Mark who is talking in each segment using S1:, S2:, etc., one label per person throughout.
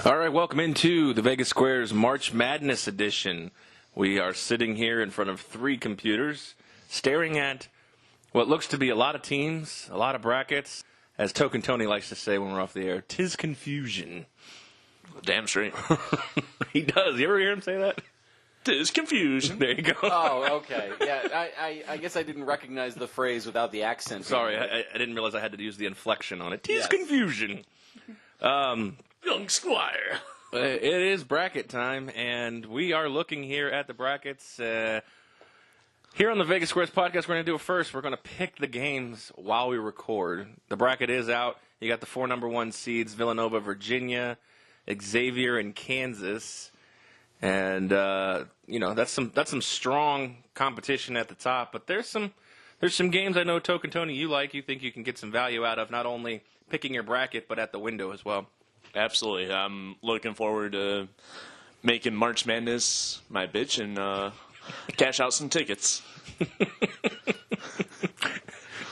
S1: All right, welcome into the Vegas Squares March Madness edition. We are sitting here in front of 3 computers, staring at what looks to be a lot of teams, a lot of brackets. As Token Tony likes to say when we're off the air, 'tis confusion.
S2: Damn straight.
S1: He does. You ever hear him say that?
S2: 'Tis confusion.
S1: There you go.
S3: Oh, okay. Yeah, I guess I didn't recognize the phrase without the accent.
S1: Sorry, I didn't realize I had to use the inflection on it. 'Tis
S3: Yes.
S1: confusion.
S2: Young Squire.
S1: It is bracket time, and we are looking here at the brackets. Here on the Vegas Squares podcast, we're going to do it first. We're going to pick the games while we record. The bracket is out. You got the 4 number 1 seeds, Villanova, Virginia, Xavier, and Kansas. And, that's some strong competition at the top. But there's some games I know, Token Tony, you think you can get some value out of, not only picking your bracket, but at the window as well.
S2: Absolutely. I'm looking forward to making March Madness my bitch and cash out some tickets.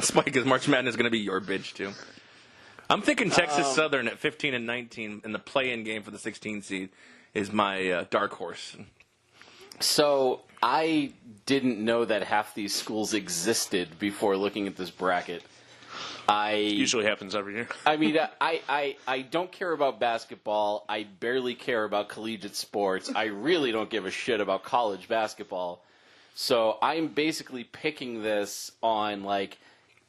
S1: Spike, is March Madness going to be your bitch, too? I'm thinking Texas Southern at 15 and 19 in the play-in game for the 16 seed is my dark horse.
S3: So I didn't know that half these schools existed before looking at this bracket.
S2: Usually happens every year.
S3: I mean, I don't care about basketball. I barely care about collegiate sports. I really don't give a shit about college basketball. So I'm basically picking this on, like,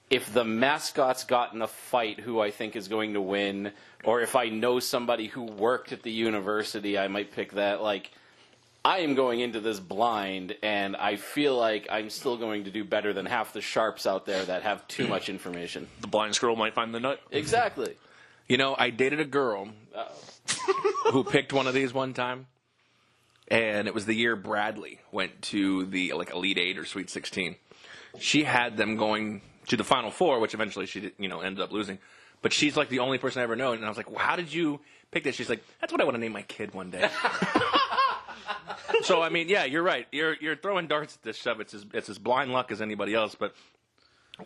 S3: if the mascots got in a fight, who I think is going to win, or if I know somebody who worked at the university, I might pick that. Like, I am going into this blind, and I feel like I'm still going to do better than half the sharps out there that have too much information.
S2: The blind squirrel might find the nut.
S3: Exactly.
S1: You know, I dated a girl who picked one of these one time, and it was the year Bradley went to the Elite 8 or Sweet 16. She had them going to the Final Four, which eventually she ended up losing. But she's like the only person I ever known, and I was like, well, how did you pick this? She's like, that's what I want to name my kid one day. So, I mean, yeah, you're right. You're throwing darts at this stuff. It's as blind luck as anybody else, but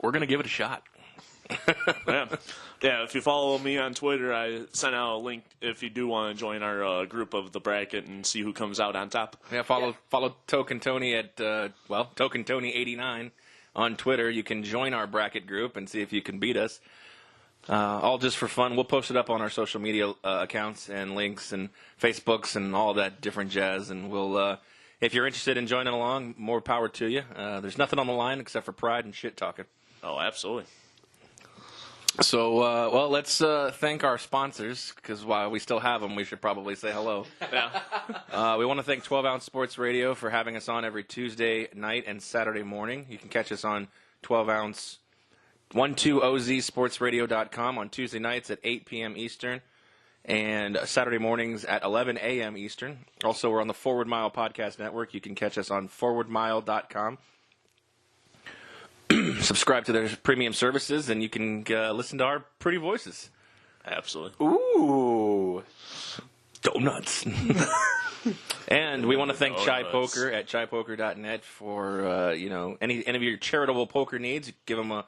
S1: we're going to give it a shot.
S2: Yeah, if you follow me on Twitter, I sent out a link if you do want to join our group of the bracket and see who comes out on top.
S1: Yeah, follow Token Tony at, Token Tony 89 on Twitter. You can join our bracket group and see if you can beat us. All just for fun. We'll post it up on our social media accounts and links and Facebooks and all that different jazz. And we'll, if you're interested in joining along, more power to you. There's nothing on the line except for pride and shit talking.
S2: Oh, absolutely.
S1: So, let's thank our sponsors, because while we still have them, we should probably say hello.
S2: Yeah.
S1: We want to thank 12 Ounce Sports Radio for having us on every Tuesday night and Saturday morning. You can catch us on 12 Ounce 12ozsportsradio.com on Tuesday nights at 8 p.m. Eastern and Saturday mornings at 11 a.m. Eastern. Also, we're on the Forward Mile Podcast Network. You can catch us on forwardmile.com. Subscribe to their premium services, and you can listen to our pretty voices.
S2: Absolutely.
S3: Ooh.
S1: Donuts. And we want to thank Chai Poker at chaipoker.net for, any of your charitable poker needs. Give them a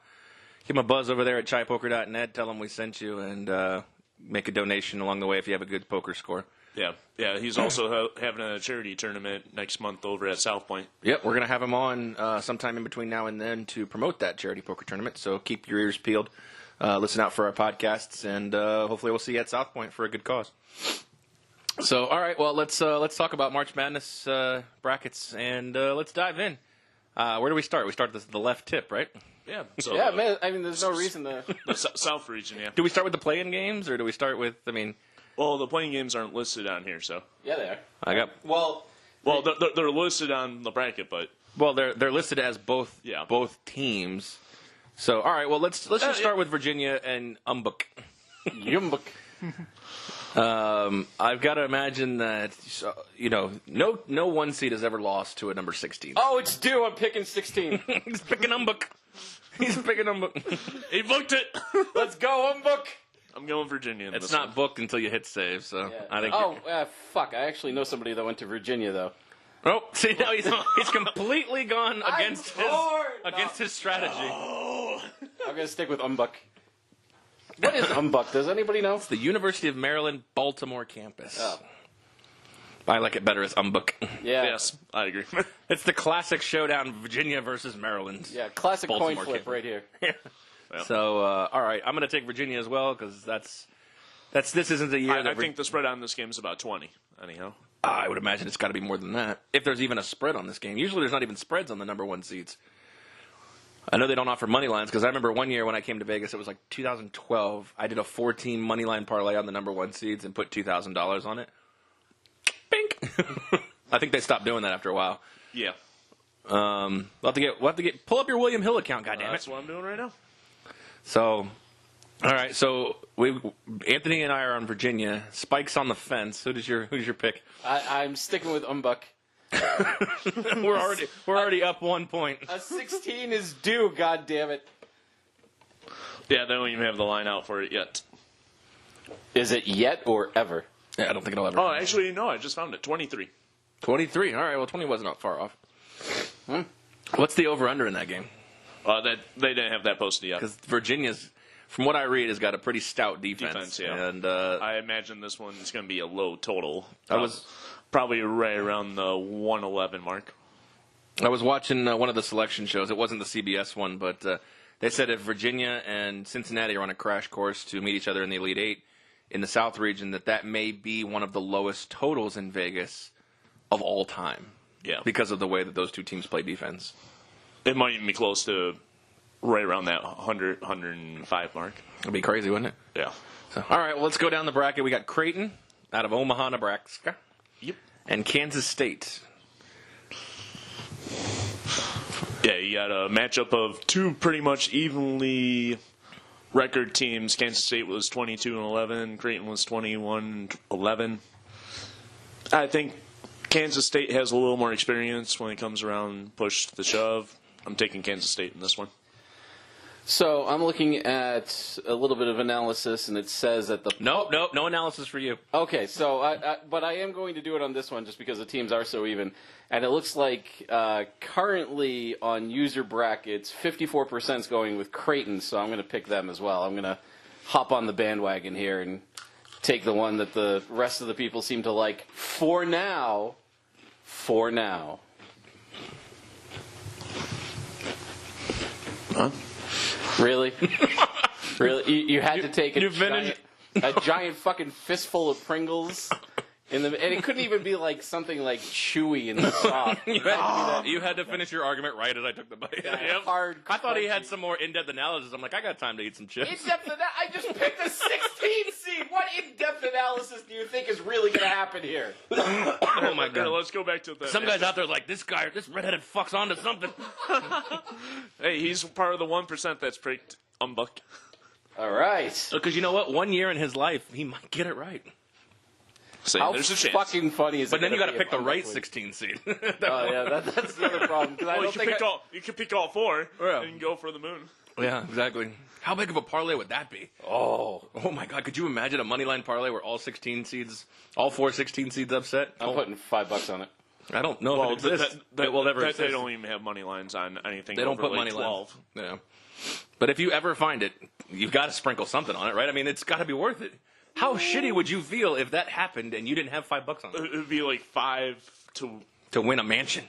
S1: buzz over there at chaipoker.net. Tell them we sent you, and make a donation along the way if you have a good poker score.
S2: Yeah. He's also having a charity tournament next month over at South Point.
S1: Yep, we're going to have him on sometime in between now and then to promote that charity poker tournament. So keep your ears peeled. Listen out for our podcasts, and hopefully we'll see you at South Point for a good cause. So, all right, well, let's talk about March Madness brackets, and let's dive in. Where do we start? We start the left tip, right?
S2: Yeah. So,
S3: Yeah, man, I mean, there's no reason to...
S2: The South region, yeah.
S1: Do we start with the play-in games, or do we start with,
S2: Well, the playing games aren't listed on here, so.
S3: Yeah, they are.
S1: I got...
S3: Well,
S2: they're listed on the bracket, but...
S1: Well, they're listed as both teams. So, all right, well, let's just start with Virginia and Umbuk.
S3: Yumbuk.
S1: I've got to imagine that, no one seed has ever lost to a number 16.
S3: Oh, it's due. I'm picking 16.
S1: He's picking Umbuk. He
S2: booked it.
S3: Let's go, Umbuk.
S2: I'm going Virginia.
S1: It's not booked until you hit save, so
S3: Yeah.
S1: I think.
S3: Fuck! I actually know somebody that went to Virginia, though.
S1: Oh, see now he's completely gone against his strategy.
S3: I'm gonna stick with Umbuk. What is UMBUC? Does anybody know?
S1: It's the University of Maryland, Baltimore campus.
S3: Oh.
S1: I like it better as UMBUC.
S3: Yeah.
S2: Yes, I agree.
S1: It's the classic showdown, Virginia versus Maryland.
S3: Yeah, classic
S1: Baltimore
S3: coin flip
S1: campus.
S3: right here.
S2: Well.
S1: So, all right, I'm going to take Virginia as well because this isn't the year.
S2: I think the spread on this game is about 20, anyhow.
S1: I would imagine it's got to be more than that. If there's even a spread on this game. Usually there's not even spreads on the number one seeds. I know they don't offer money lines because I remember one year when I came to Vegas, it was like 2012. I did a 4-team money line parlay on the number one seeds and put $2,000 on it. Bink. I think they stopped doing that after a while.
S2: Yeah.
S1: We'll have to get pull up your William Hill account, goddammit.
S2: That's what I'm doing right now.
S1: So, all right. So Anthony and I are on Virginia. Spike's on the fence. Who's your pick?
S3: I'm sticking with UMBUC.
S1: we're already up 1 point.
S3: A 16 is due, God damn it.
S2: Yeah, they don't even have the line out for it yet.
S3: Is it yet or ever?
S1: Yeah, I don't think it'll ever.
S2: Oh, actually, no, I just found it. 23.
S1: 23. All right. Well, 20 wasn't far off. What's the over/under in that game?
S2: That they didn't have that posted yet.
S1: Because Virginia's, from what I read, has got a pretty stout defense.
S2: Yeah.
S1: And
S2: I imagine this one's going to be a low total.
S1: I was
S2: probably right around the 111 mark.
S1: I was watching one of the selection shows. It wasn't the CBS one, but they said if Virginia and Cincinnati are on a crash course to meet each other in the Elite Eight in the South region, that may be one of the lowest totals in Vegas of all time.
S2: Yeah.
S1: Because of the way that those two teams play defense.
S2: It might even be close to right around that 100, 105 mark.
S1: It'd be crazy, wouldn't it?
S2: Yeah.
S1: So, all right, well, let's go down the bracket. We got Creighton out of Omaha, Nebraska.
S2: Yep.
S1: And Kansas State.
S2: Yeah, you got a matchup of two pretty much evenly record teams. Kansas State was 22-11. Creighton was 21-11. I think Kansas State has a little more experience when it comes around push to shove. I'm taking Kansas State in this one.
S3: So I'm looking at a little bit of analysis, and it says that the...
S1: No analysis for you.
S3: Okay, so but I am going to do it on this one just because the teams are so even. And it looks like currently on user brackets, 54% is going with Creighton, so I'm going to pick them as well. I'm going to hop on the bandwagon here and take the one that the rest of the people seem to like for now. For now.
S2: Huh?
S3: Really? Really? You had to take
S1: you finished?
S3: a giant fucking fistful of Pringles, and it couldn't even be like something like chewy and soft.
S1: You had to finish your argument right as I took the bite.
S3: Yep. Hard.
S1: I thought he had some more in-depth analysis. I'm like, I got time to eat some chips.
S3: In-depth I just picked a 16 seed. What in-depth analysis do you think is really going to happen here?
S1: Oh my god!
S2: Let's go back to the.
S1: Some guys out there are like, this redheaded fuck's onto something.
S2: Hey, he's part of the 1% that's picked UMBUC.
S3: All right.
S1: Because you know what? 1 year in his life, he might get it right.
S2: So
S3: How
S2: there's a chance.
S3: fucking funny is it?
S1: But then you got to
S3: be
S1: pick
S3: if
S1: the
S3: UMBUC
S1: right
S3: wins?
S1: 16 seed.
S3: Oh yeah, that's the other problem. Because I
S2: Well,
S3: don't think
S2: you can pick all four
S1: Yeah.
S2: and go for the moon.
S1: Yeah, exactly. How big of a parlay would that be? Oh my god! Could you imagine a money line parlay where all 16 seeds, all 16 seeds upset?
S3: I'm putting $5 on it.
S1: I don't know
S2: Well,
S1: if it exists. It will never
S2: They
S1: exist.
S2: don't even have money lines on anything.
S1: They don't
S2: over
S1: put
S2: like
S1: money
S2: 12.
S1: lines. Yeah. But if you ever find it, you've got to sprinkle something on it, right? I mean, it's got to be worth it. How shitty would you feel if that happened and you didn't have $5 on it
S2: It would be like 5
S1: to win a mansion?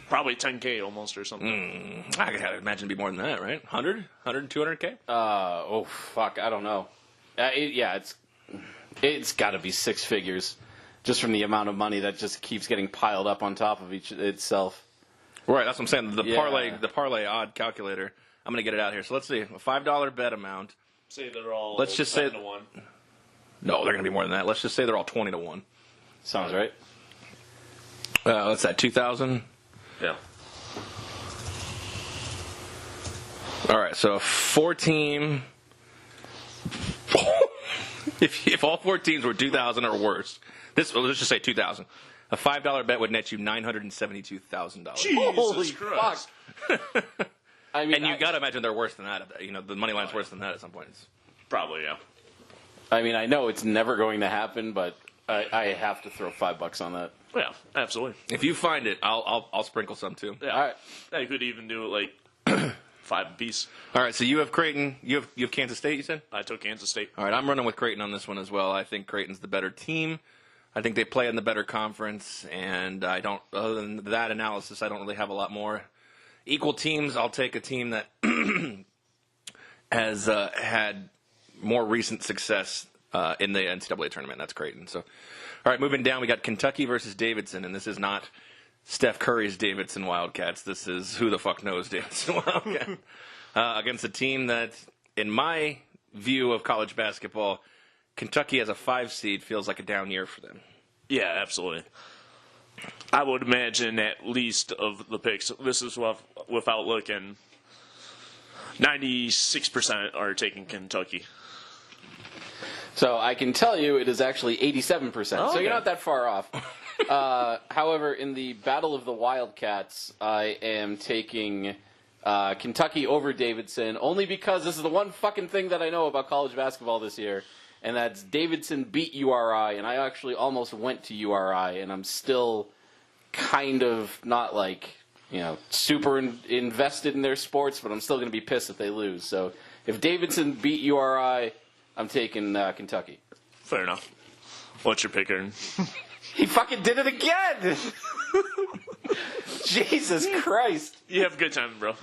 S2: probably 10K almost or something.
S1: I gotta imagine it'd be more than that, right? 100, 100, 200K?
S3: Oh fuck, I don't know. It's got to be six figures, just from the amount of money that just keeps getting piled up on top of itself.
S1: Right, that's what I'm saying.
S3: Yeah.
S1: The parlay odd calculator. I'm gonna get it out here. So let's see, a $5 bet amount.
S2: Say they're all.
S1: Let's just say
S2: 7-1.
S1: No, they're gonna be more than that. Let's just say they're all 20-1.
S3: Sounds right.
S1: What's that? 2,000.
S2: Yeah.
S1: All right, so 4-team. if all 4 teams were 2,000 or worse, let's just say 2,000. A $5 bet would net you $972,000.
S3: Holy
S2: Jesus Christ.
S3: fuck! I mean,
S1: And you got to imagine they're worse than that. You know, the money line's worse than that at some points.
S2: Probably, yeah.
S3: I mean, I know it's never going to happen, but I have to throw $5 on that.
S2: Yeah, absolutely.
S1: If you find it, I'll sprinkle some too.
S2: Yeah.
S3: All right.
S2: I could even do it like 5 apiece.
S1: All right, so you have Creighton. You have Kansas State, you said?
S2: I took Kansas State.
S1: All right, I'm running with Creighton on this one as well. I think Creighton's the better team. I think they play in the better conference, and I don't. Other than that analysis, I don't really have a lot more. Equal teams, I'll take a team that has had more recent success in the NCAA tournament. That's Creighton. So, all right, moving down, we got Kentucky versus Davidson, and this is not Steph Curry's Davidson Wildcats. This is who the fuck knows Davidson Wildcats. Against a team that, in my view of college basketball, Kentucky as a 5 seed feels like a down year for them.
S2: Yeah, absolutely. I would imagine at least of the picks, this is without looking, 96% are taking Kentucky.
S3: So I can tell you it is actually 87%.
S2: Oh,
S3: so
S2: okay.
S3: you're not that far off. However, in the Battle of the Wildcats, I am taking Kentucky over Davidson, only because this is the one fucking thing that I know about college basketball this year, and that's Davidson beat URI, and I actually almost went to URI, and I'm still kind of not like, super invested in their sports, but I'm still going to be pissed if they lose. So if Davidson beat URI, I'm taking Kentucky.
S2: Fair enough. What's your pick, Aaron?
S3: He fucking did it again! Jesus Christ.
S2: You have a good time, bro.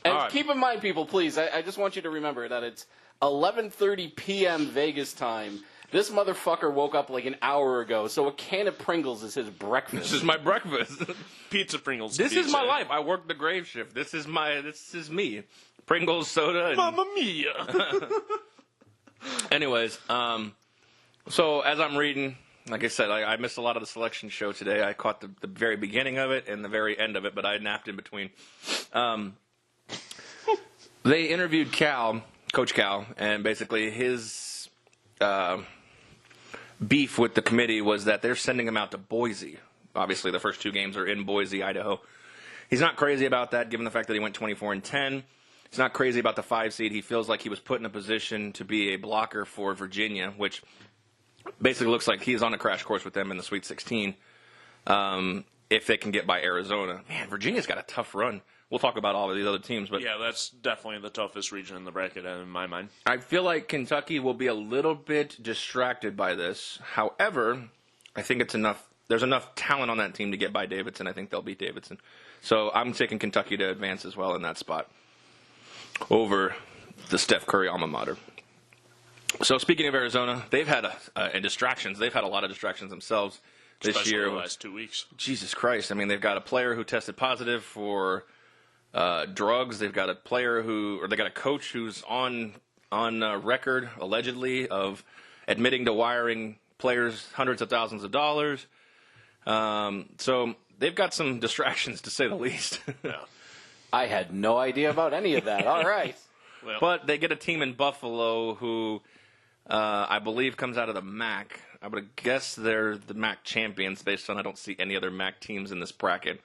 S3: And
S1: right.
S3: keep in mind, people, please, I just want you to remember that it's 11:30 p.m. Vegas time. This motherfucker woke up like an hour ago, so a can of Pringles is his breakfast.
S1: This is my breakfast.
S2: Pizza Pringles.
S1: This is
S2: pizza.
S1: my life. I work the grave shift. This is me. Pringles, soda, and...
S2: Mamma mia.
S1: Anyways, so as I'm reading, like I said, I missed a lot of the selection show today. I caught the very beginning of it and the very end of it, but I napped in between. They interviewed Coach Cal, and basically his beef with the committee was that they're sending him out to Boise. Obviously, the first 2 games are in Boise, Idaho. He's not crazy about that, given the fact that he went 24-10. He's not crazy about the 5 seed. He feels like he was put in a position to be a blocker for Virginia, which basically looks like he's on a crash course with them in the Sweet 16 if they can get by Arizona. Man, Virginia's got a tough run. We'll talk about all of these other teams. But
S2: Yeah, that's definitely the toughest region in the bracket in my mind.
S1: I feel like Kentucky will be a little bit distracted by this. However, I think it's enough. There's enough talent on that team to get by Davidson. I think they'll beat Davidson. So I'm taking Kentucky to advance as well in that spot over the Steph Curry alma mater. So speaking of Arizona, they've had distractions. They've had a lot of distractions themselves this
S2: Especially
S1: year.
S2: the last 2 weeks.
S1: Jesus Christ. I mean, they've got a player who tested positive for drugs. They've got a they got a coach who's on record, allegedly, of admitting to wiring players hundreds of thousands of dollars. So they've got some distractions, to say the least.
S2: Yeah.
S3: I had no idea about any of that. All right.
S2: Well,
S1: But they get a team in Buffalo who I believe comes out of the MAC. I would guess they're the MAC champions based on I don't see any other MAC teams in this bracket.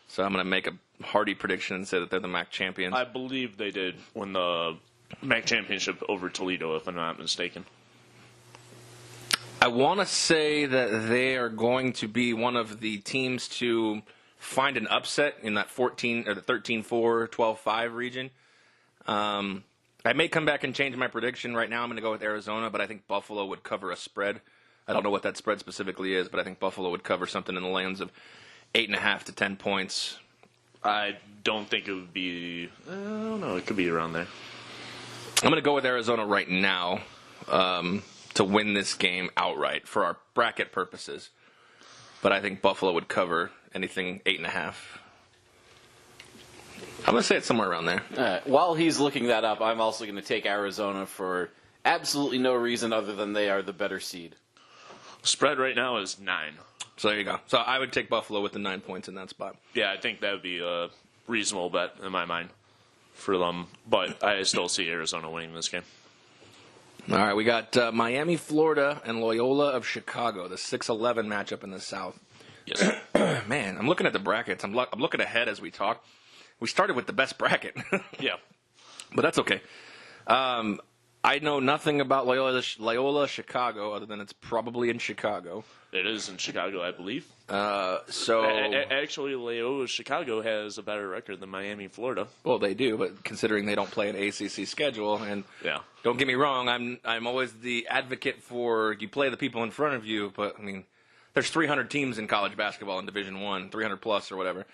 S1: So I'm going to make a hardy prediction and say that they're the MAC champions.
S2: I believe they did win the MAC championship over Toledo, if I'm not mistaken.
S1: I want to say that they are going to be one of the teams to find an upset in that 14 or the 13-4, 12-5 region. I may come back and change my prediction. Right now I'm going to go with Arizona, but I think Buffalo would cover a spread. I don't know what that spread specifically is, but I think Buffalo would cover something in the lands of 8.5 to 10 points.
S2: I don't think it would be... I don't know. It could be around there.
S1: I'm going to go with Arizona right now to win this game outright for our bracket purposes. But I think Buffalo would cover anything 8.5. I'm going to say it's somewhere around there.
S3: While he's looking that up, I'm also going to take Arizona for absolutely no reason other than they are the better seed.
S2: Spread right now is 9.
S1: So there you go. So I would take Buffalo with the 9 points in that spot.
S2: Yeah, I think that would be a reasonable bet in my mind for them. But I still see Arizona winning this game.
S1: All right, we got Miami, Florida, and Loyola of Chicago, the 6-11 matchup in the South.
S2: Yes.
S1: Man, I'm looking at the brackets. I'm looking ahead as we talk. We started with the best bracket.
S2: Yeah.
S1: But that's okay. I know nothing about Loyola Chicago other than it's probably in Chicago.
S2: It is in Chicago, I believe.
S1: Actually,
S2: Loyola Chicago has a better record than Miami, Florida.
S1: Well, they do, but considering they don't play an ACC schedule, and don't get me wrong, I'm always the advocate for you play the people in front of you, but I mean, there's 300 teams in college basketball in Division I, 300 plus or whatever.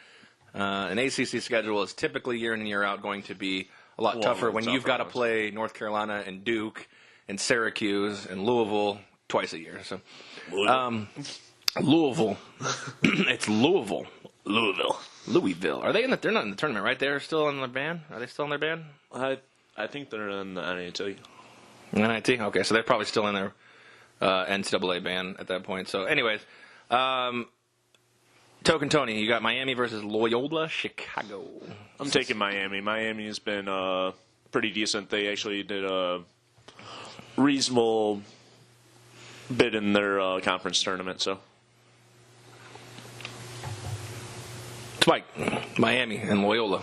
S1: An ACC schedule is typically year in and year out going to be a lot tougher when you've got to play North Carolina and Duke and Syracuse and Louisville twice a year. So, Louisville. It's Louisville. Louisville. Are they in the? They're not in the tournament, right? They're still in the band. Are they still in their band?
S2: I think they're in the NIT.
S1: NIT. Okay, so they're probably still in their NCAA band at that point. So, anyways, Token Tony, you got Miami versus Loyola Chicago.
S2: I'm taking Miami. Miami's been pretty decent. They actually did a reasonable bid in their conference tournament. So,
S1: Spike, Miami and Loyola.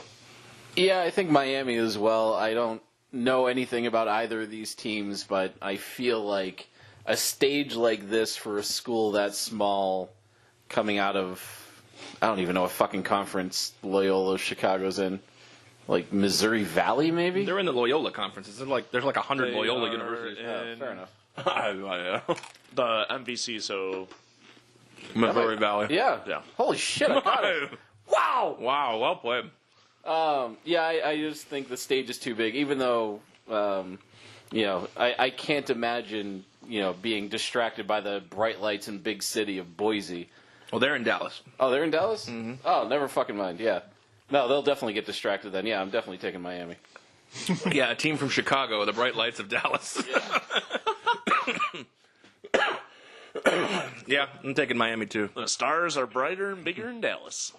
S3: Yeah, I think Miami as well. I don't know anything about either of these teams, but I feel like a stage like this for a school that small coming out of, I don't even know what fucking conference Loyola Chicago's in. Like Missouri Valley, maybe?
S1: They're in the Loyola conference. There's like 100 Loyola universities.
S3: Fair enough.
S2: The MVC, so
S1: Missouri Valley.
S3: Yeah. Holy shit, I got it. Wow!
S1: Wow, well played.
S3: I just think the stage is too big, even though, I can't imagine, being distracted by the bright lights and big city of Boise.
S1: Well, they're in Dallas.
S3: Oh, they're in Dallas?
S1: Mm-hmm.
S3: Oh, never fucking mind, yeah. No, they'll definitely get distracted then. Yeah, I'm definitely taking Miami.
S1: Yeah, a team from Chicago, the bright lights of Dallas. Yeah, I'm taking Miami too.
S2: The stars are brighter and bigger in Dallas.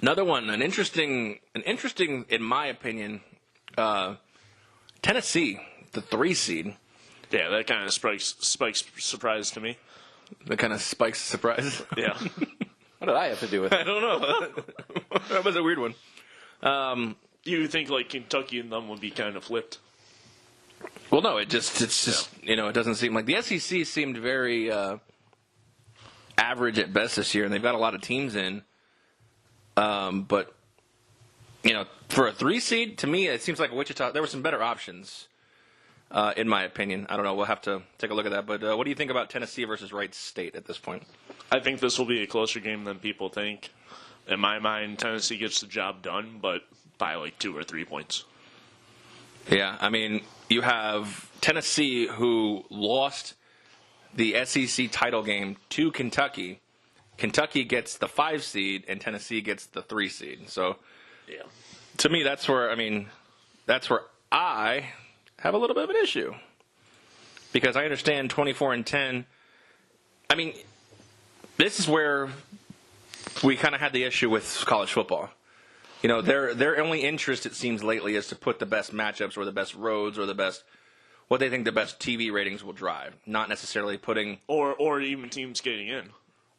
S1: Another one, an interesting, in my opinion, Tennessee, the 3 seed.
S2: Yeah, that kind of spikes surprise to me.
S1: That kind of spikes surprise.
S2: Yeah.
S3: What did I have to do with it?
S1: I don't know. That was a weird one.
S2: You think like Kentucky and them would be kind of flipped?
S1: Well, no, it's just it doesn't seem like the SEC seemed very average at best this year, and they've got a lot of teams in. But for a 3 seed, to me, it seems like Wichita. There were some better options, in my opinion. I don't know. We'll have to take a look at that. But what do you think about Tennessee versus Wright State at this point?
S2: I think this will be a closer game than people think. In my mind, Tennessee gets the job done, but by like 2 or 3 points.
S1: Yeah, I mean, you have Tennessee who lost the SEC title game to Kentucky. Kentucky gets the 5 seed, and Tennessee gets the 3 seed. So,
S2: yeah,
S1: to me, that's where I have a little bit of an issue, because I understand 24-10. I mean, this is where we kind of had the issue with college football. Their only interest, it seems lately, is to put the best matchups or the best roads or the best what they think the best TV ratings will drive, not necessarily putting
S2: or even teams getting in.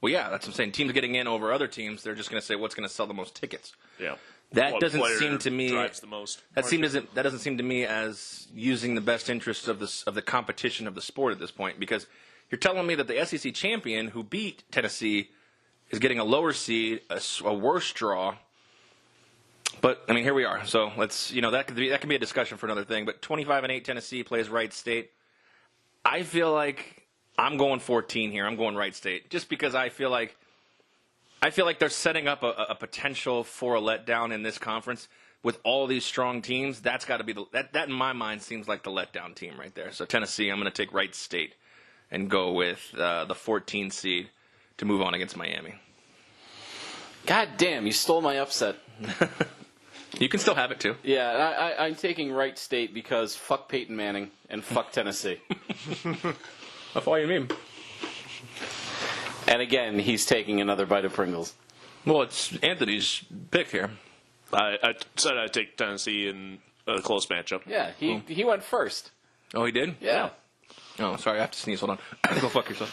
S1: Well, yeah, that's what I'm saying. Teams getting in over other teams, they're just going to say what's going to sell the most tickets.
S2: Yeah,
S1: that doesn't seem to me
S2: drives the most.
S1: That doesn't seem to me as using the best interest of the competition of the sport at this point, because you're telling me that the SEC champion who beat Tennessee is getting a lower seed, a worse draw. But I mean, here we are. So let's that could be a discussion for another thing. But 25-8 Tennessee plays Wright State. I feel like I'm going 14 here. I'm going Wright State just because I feel like they're setting up a potential for a letdown in this conference with all these strong teams. That's got to be that in my mind seems like the letdown team right there. So Tennessee, I'm going to take Wright State and go with the 14 seed to move on against Miami.
S3: God damn, you stole my upset.
S1: You can still have it too.
S3: Yeah, I'm taking Wright State because fuck Peyton Manning and fuck Tennessee.
S1: That's all you mean.
S3: And again, he's taking another bite of Pringles.
S1: Well, it's Anthony's pick here.
S2: I said I'd take Tennessee in a close matchup.
S3: Yeah, he went first.
S1: Oh, he did?
S3: Yeah.
S1: Oh, sorry, I have to sneeze. Hold on. Go fuck yourself.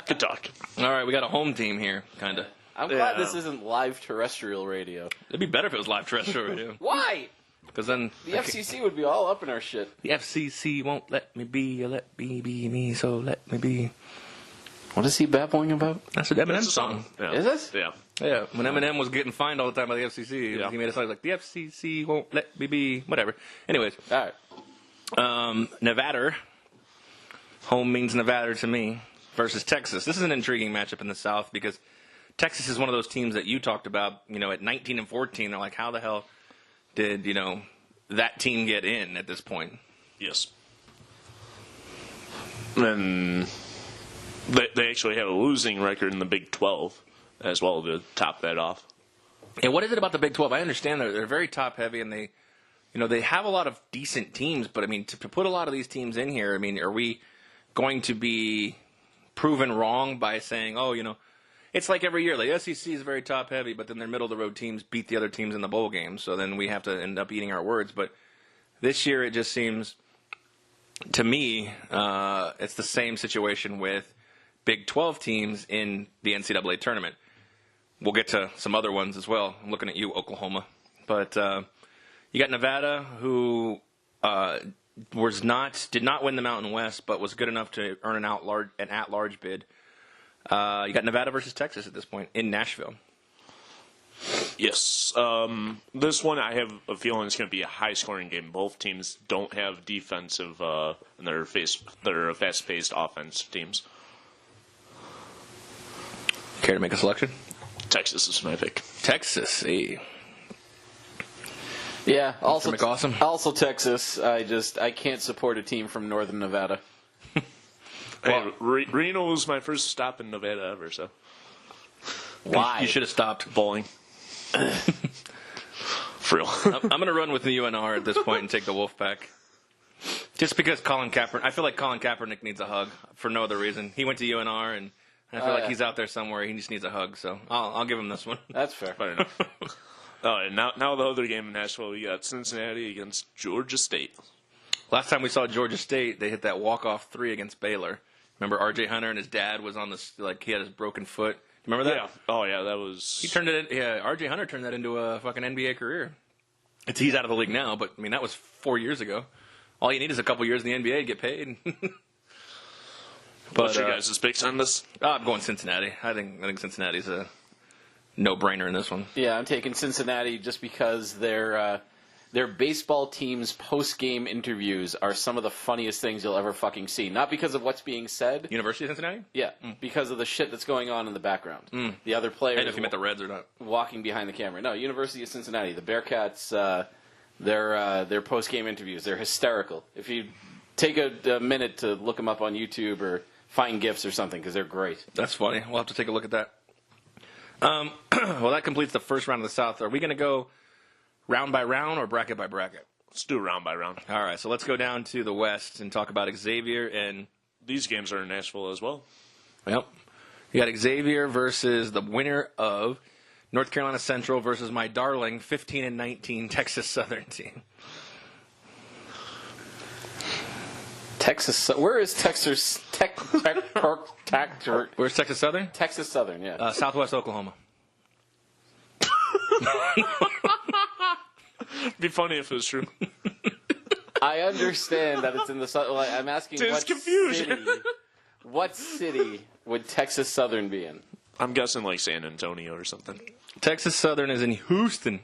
S2: Good talk.
S1: All right, we got a home team here, kind of.
S3: I'm glad this isn't live terrestrial radio.
S1: It'd be better if it was live terrestrial radio.
S3: Why?
S1: Because then
S3: The FCC would be all up in our shit.
S1: the FCC won't let me be, or let me be me, so let me be.
S3: What is he babbling about?
S1: That's an Eminem
S2: That's a
S1: song.
S2: Yeah.
S3: Is it?
S2: Yeah.
S1: Yeah, when Eminem was getting fined all the time by the FCC,
S2: Yeah.
S1: he made a song like, the FCC won't let me be, whatever. Anyways,
S3: All right.
S1: Nevada, home means Nevada to me, versus Texas. This is an intriguing matchup in the South because Texas is one of those teams that you talked about, at 19 and 14. They're like, how the hell did, that team get in at this point?
S2: Yes. And they actually have a losing record in the Big 12 as well to top that off.
S1: And what is it about the Big 12? I understand they're very top heavy and they have a lot of decent teams, but I mean, to put a lot of these teams in here, I mean, are we going to be proven wrong by saying, it's like every year, the SEC is very top heavy, but then their middle of the road teams beat the other teams in the bowl games, so then we have to end up eating our words. But this year, it just seems, to me, it's the same situation with Big 12 teams in the NCAA tournament. We'll get to some other ones as well. I'm looking at you, Oklahoma. But you got Nevada, who did not win the Mountain West, but was good enough to earn an at-large bid. You got Nevada versus Texas at this point in Nashville.
S2: Yes. This one, I have a feeling it's going to be a high-scoring game. Both teams don't have defensive, and they're fast-paced offense teams.
S1: Care to make a selection?
S2: Texas is my pick.
S1: Texas,
S3: Yeah, also
S1: McAwesome.
S3: Also Texas. I can't support a team from Northern Nevada.
S2: Hey, Reno was my first stop in Nevada ever, so.
S3: Why?
S1: You should have stopped.
S2: Bowling. For real.
S1: I'm going to run with the UNR at this point and take the Wolfpack. Just because I feel like Colin Kaepernick needs a hug for no other reason. He went to UNR, and I feel like he's out there somewhere. He just needs a hug, so I'll give him this one.
S3: That's fair.
S2: Fair enough. And now the other game in Nashville, we got Cincinnati against Georgia State.
S1: Last time we saw Georgia State, they hit that walk-off 3 against Baylor. Remember R.J. Hunter and his dad was on this, he had his broken foot. Remember that?
S2: Yeah. Oh, yeah, that was...
S1: He turned it in, R.J. Hunter turned that into a fucking NBA career. He's out of the league now, but, I mean, that was 4 years ago. All you need is a couple years in the NBA to get paid.
S2: What's your guys' picks on this?
S1: I'm going Cincinnati. I think Cincinnati's a no-brainer in this one.
S3: Yeah, I'm taking Cincinnati just because their baseball team's post-game interviews are some of the funniest things you'll ever fucking see. Not because of what's being said.
S1: University of Cincinnati?
S3: Yeah, because of the shit that's going on in the background. The other players...
S1: I don't know if you meant the Reds or not.
S3: Walking behind the camera. No, University of Cincinnati. The Bearcats, their post-game interviews, they're hysterical. If you take a minute to look them up on YouTube or find GIFs or something, because they're great.
S1: That's funny. We'll have to take a look at that. Well, that completes the first round of the South. Are we going to go round by round or bracket by bracket?
S2: Let's do round by round.
S1: All right, so let's go down to the West and talk about Xavier and...
S2: These games are in Nashville as well.
S1: Yep. You got Xavier versus the winner of North Carolina Central versus my darling 15-19 Texas Southern team.
S3: Texas... Where is Texas...
S1: Where's Texas Southern?
S3: Texas Southern, yeah.
S1: Southwest Oklahoma.
S2: It'd be funny if it was true.
S3: I understand that it's in the... I'm asking what city would Texas Southern be in?
S2: I'm guessing like San Antonio or something.
S1: Texas Southern is in Houston,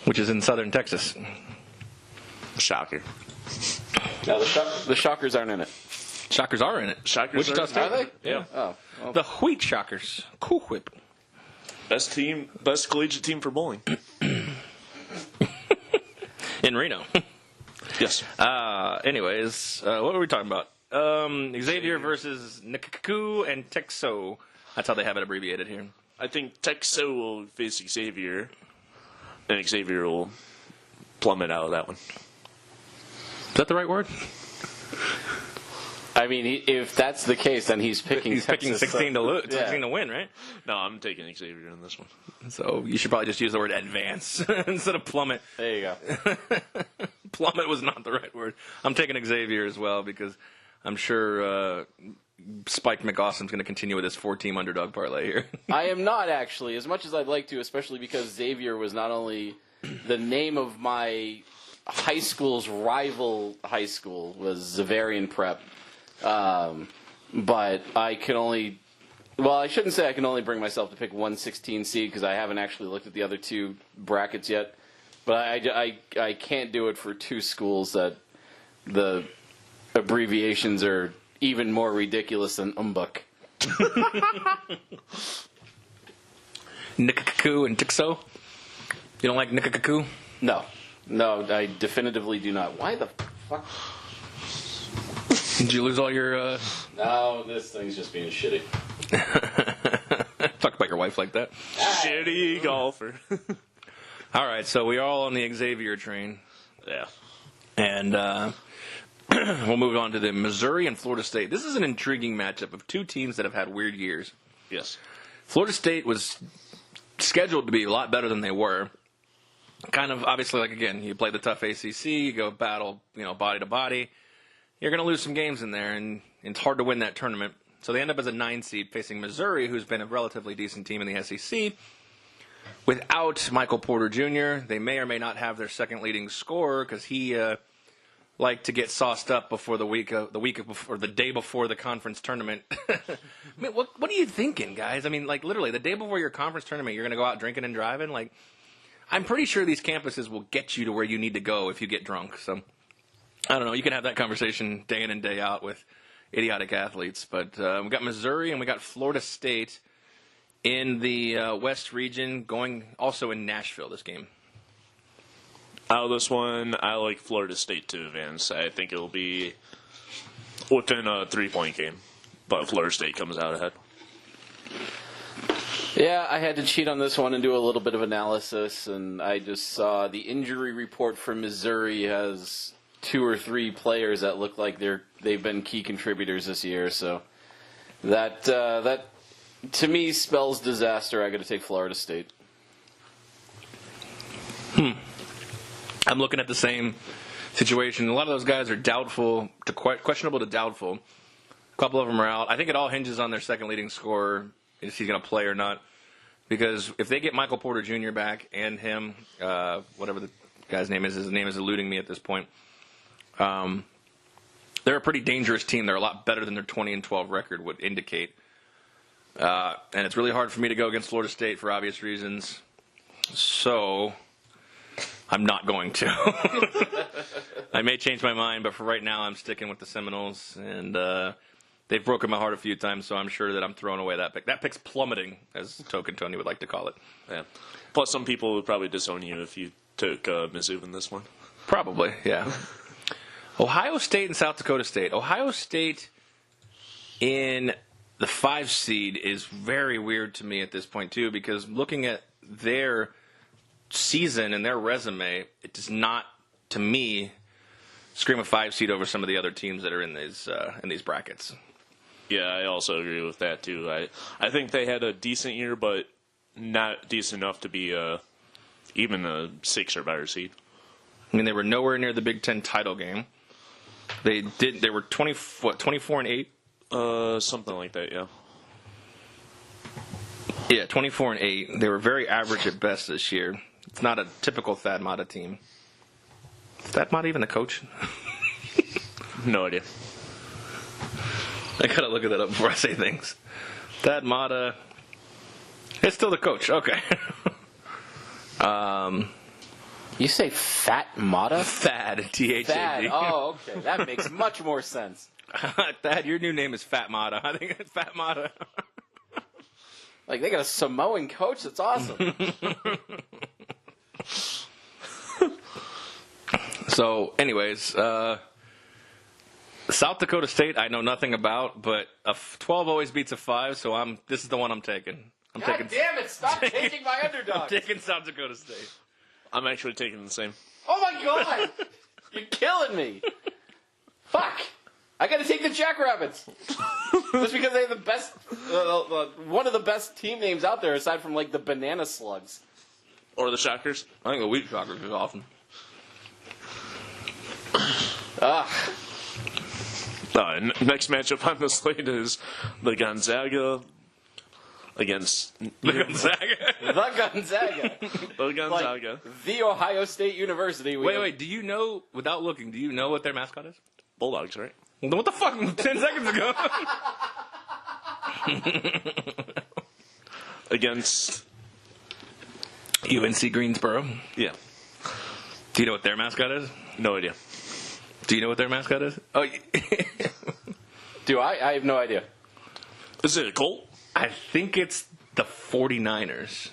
S1: which is in southern Texas.
S2: Shocker.
S3: No, the Shockers aren't in it.
S1: Shockers are in it.
S2: Shockers
S1: Wichita
S2: are
S1: State.
S3: Are they?
S2: Yeah.
S3: Oh. Well.
S1: The Wheat Shockers. Cool Whip.
S2: Best collegiate team for bowling.
S1: In Reno.
S2: Yes.
S1: Anyways, what were we talking about? Xavier versus Nikaku and Texo. That's how they have it abbreviated here.
S2: I think Texo will face Xavier, and Xavier will plummet out of that one.
S1: Is that the right word?
S3: I mean, if that's the case, then he's picking
S1: He's picking
S3: Texas
S1: 16 to lose,
S3: Yeah.
S1: 16 to win, right?
S2: No, I'm taking Xavier in this one.
S1: So you should probably just use the word advance instead of plummet.
S3: There you go.
S1: Plummet was not the right word. I'm taking Xavier as well because I'm sure Spike McAwesome's going to continue with his 4-team underdog parlay here.
S3: I am not, actually, as much as I'd like to, especially because Xavier was not only the name of my high school's rival high school was Xavier Prep. But I can only... Well, I shouldn't say I can only bring myself to pick 116 seed because I haven't actually looked at the other two brackets yet. But I can't do it for two schools that the abbreviations are even more ridiculous than UMBUC.
S1: Nikakaku and Tixo? You don't like Nikakaku?
S3: No, I definitively do not. Why the fuck?
S1: Did you lose all your...
S3: No, this thing's just being shitty.
S1: Talk about your wife like that.
S2: Shitty golfer.
S1: All right, so we're all on the Xavier train.
S2: Yeah.
S1: And we'll move on to the Missouri and Florida State. This is an intriguing matchup of two teams that have had weird years.
S2: Yes.
S1: Florida State was scheduled to be a lot better than they were. Kind of, obviously, like, again, you play the tough ACC, you go battle, body to body. You're going to lose some games in there, and it's hard to win that tournament. So they end up as a 9 seed facing Missouri, who's been a relatively decent team in the SEC. Without Michael Porter Jr., they may or may not have their second leading scorer because he liked to get sauced up before the day before the conference tournament. I mean, what are you thinking, guys? I mean, like, literally, the day before your conference tournament, you're going to go out drinking and driving? Like, I'm pretty sure these campuses will get you to where you need to go if you get drunk. So, I don't know. You can have that conversation day in and day out with idiotic athletes. But we got Missouri and we got Florida State in the West region, going also in Nashville this game.
S2: Out of this one, I like Florida State to advance. I think it'll be within a 3-point game, but Florida State comes out ahead.
S3: Yeah, I had to cheat on this one and do a little bit of analysis, and I just saw the injury report for Missouri has 2 or 3 players that look like they've been key contributors this year. So that to me spells disaster. I got to take Florida State.
S1: I'm looking at the same situation. A lot of those guys are doubtful to questionable to doubtful. A couple of them are out. I think it all hinges on their second leading scorer. Is he going to play or not? Because if they get Michael Porter Jr. back and him, whatever the guy's name is, his name is eluding me at this point. They're a pretty dangerous team. They're a lot better than their 20-12 record would indicate. And it's really hard for me to go against Florida State for obvious reasons. So I'm not going to. I may change my mind, but for right now I'm sticking with the Seminoles. And they've broken my heart a few times, so I'm sure that I'm throwing away that pick. That pick's plummeting, as Token Tony would like to call it.
S2: Yeah. Plus, some people would probably disown you if you took Mizzou in this one.
S1: Probably, yeah. Ohio State and South Dakota State. Ohio State in the 5 seed is very weird to me at this point, too, because looking at their season and their resume, it does not, to me, scream a 5 seed over some of the other teams that are in these brackets.
S2: Yeah, I also agree with that, too. I think they had a decent year, but not decent enough to be even a 6 or better seed.
S1: I mean, they were nowhere near the Big Ten title game. They were 24-8?
S2: Something like that, yeah.
S1: Yeah, 24-8. They were very average at best this year. It's not a typical Thad Matta team. Is Thad Matta even the coach?
S2: No idea.
S1: I gotta look at that up before I say things. Thad Matta is still the coach. Okay.
S3: You say Fat Matta?
S1: Thad, Thad.
S3: Thad. Oh, okay. That makes much more sense.
S1: Thad, your new name is Fat Matta. I think it's Fat Matta.
S3: Like, they got a Samoan coach? That's awesome.
S1: So, anyways, South Dakota State I know nothing about, but a 12 always beats a 5, so this is the one I'm taking.
S3: God damn it, stop taking my underdog.
S1: I'm taking South Dakota State.
S2: I'm actually taking the same.
S3: Oh my god! You're killing me. Fuck. I gotta take the Jackrabbits. Just because they have the best, one of the best team names out there aside from like the Banana Slugs.
S2: Or the Shockers.
S1: I think the Wheat Shockers is awesome.
S2: Next matchup on the slate is the Gonzaga against
S1: The Gonzaga.
S3: The Gonzaga.
S2: the Gonzaga.
S3: Like the Ohio State University.
S1: Wait. Do you know, without looking, do you know what their mascot is?
S2: Bulldogs, right?
S1: What the fuck? 10 seconds ago.
S2: Against
S1: UNC Greensboro.
S2: yeah,
S1: Do you know what their mascot is?
S2: no idea.
S1: Do you know what their mascot is? Oh,
S3: Do I? I have no idea.
S2: Is it a Colt?
S1: I think it's the 49ers.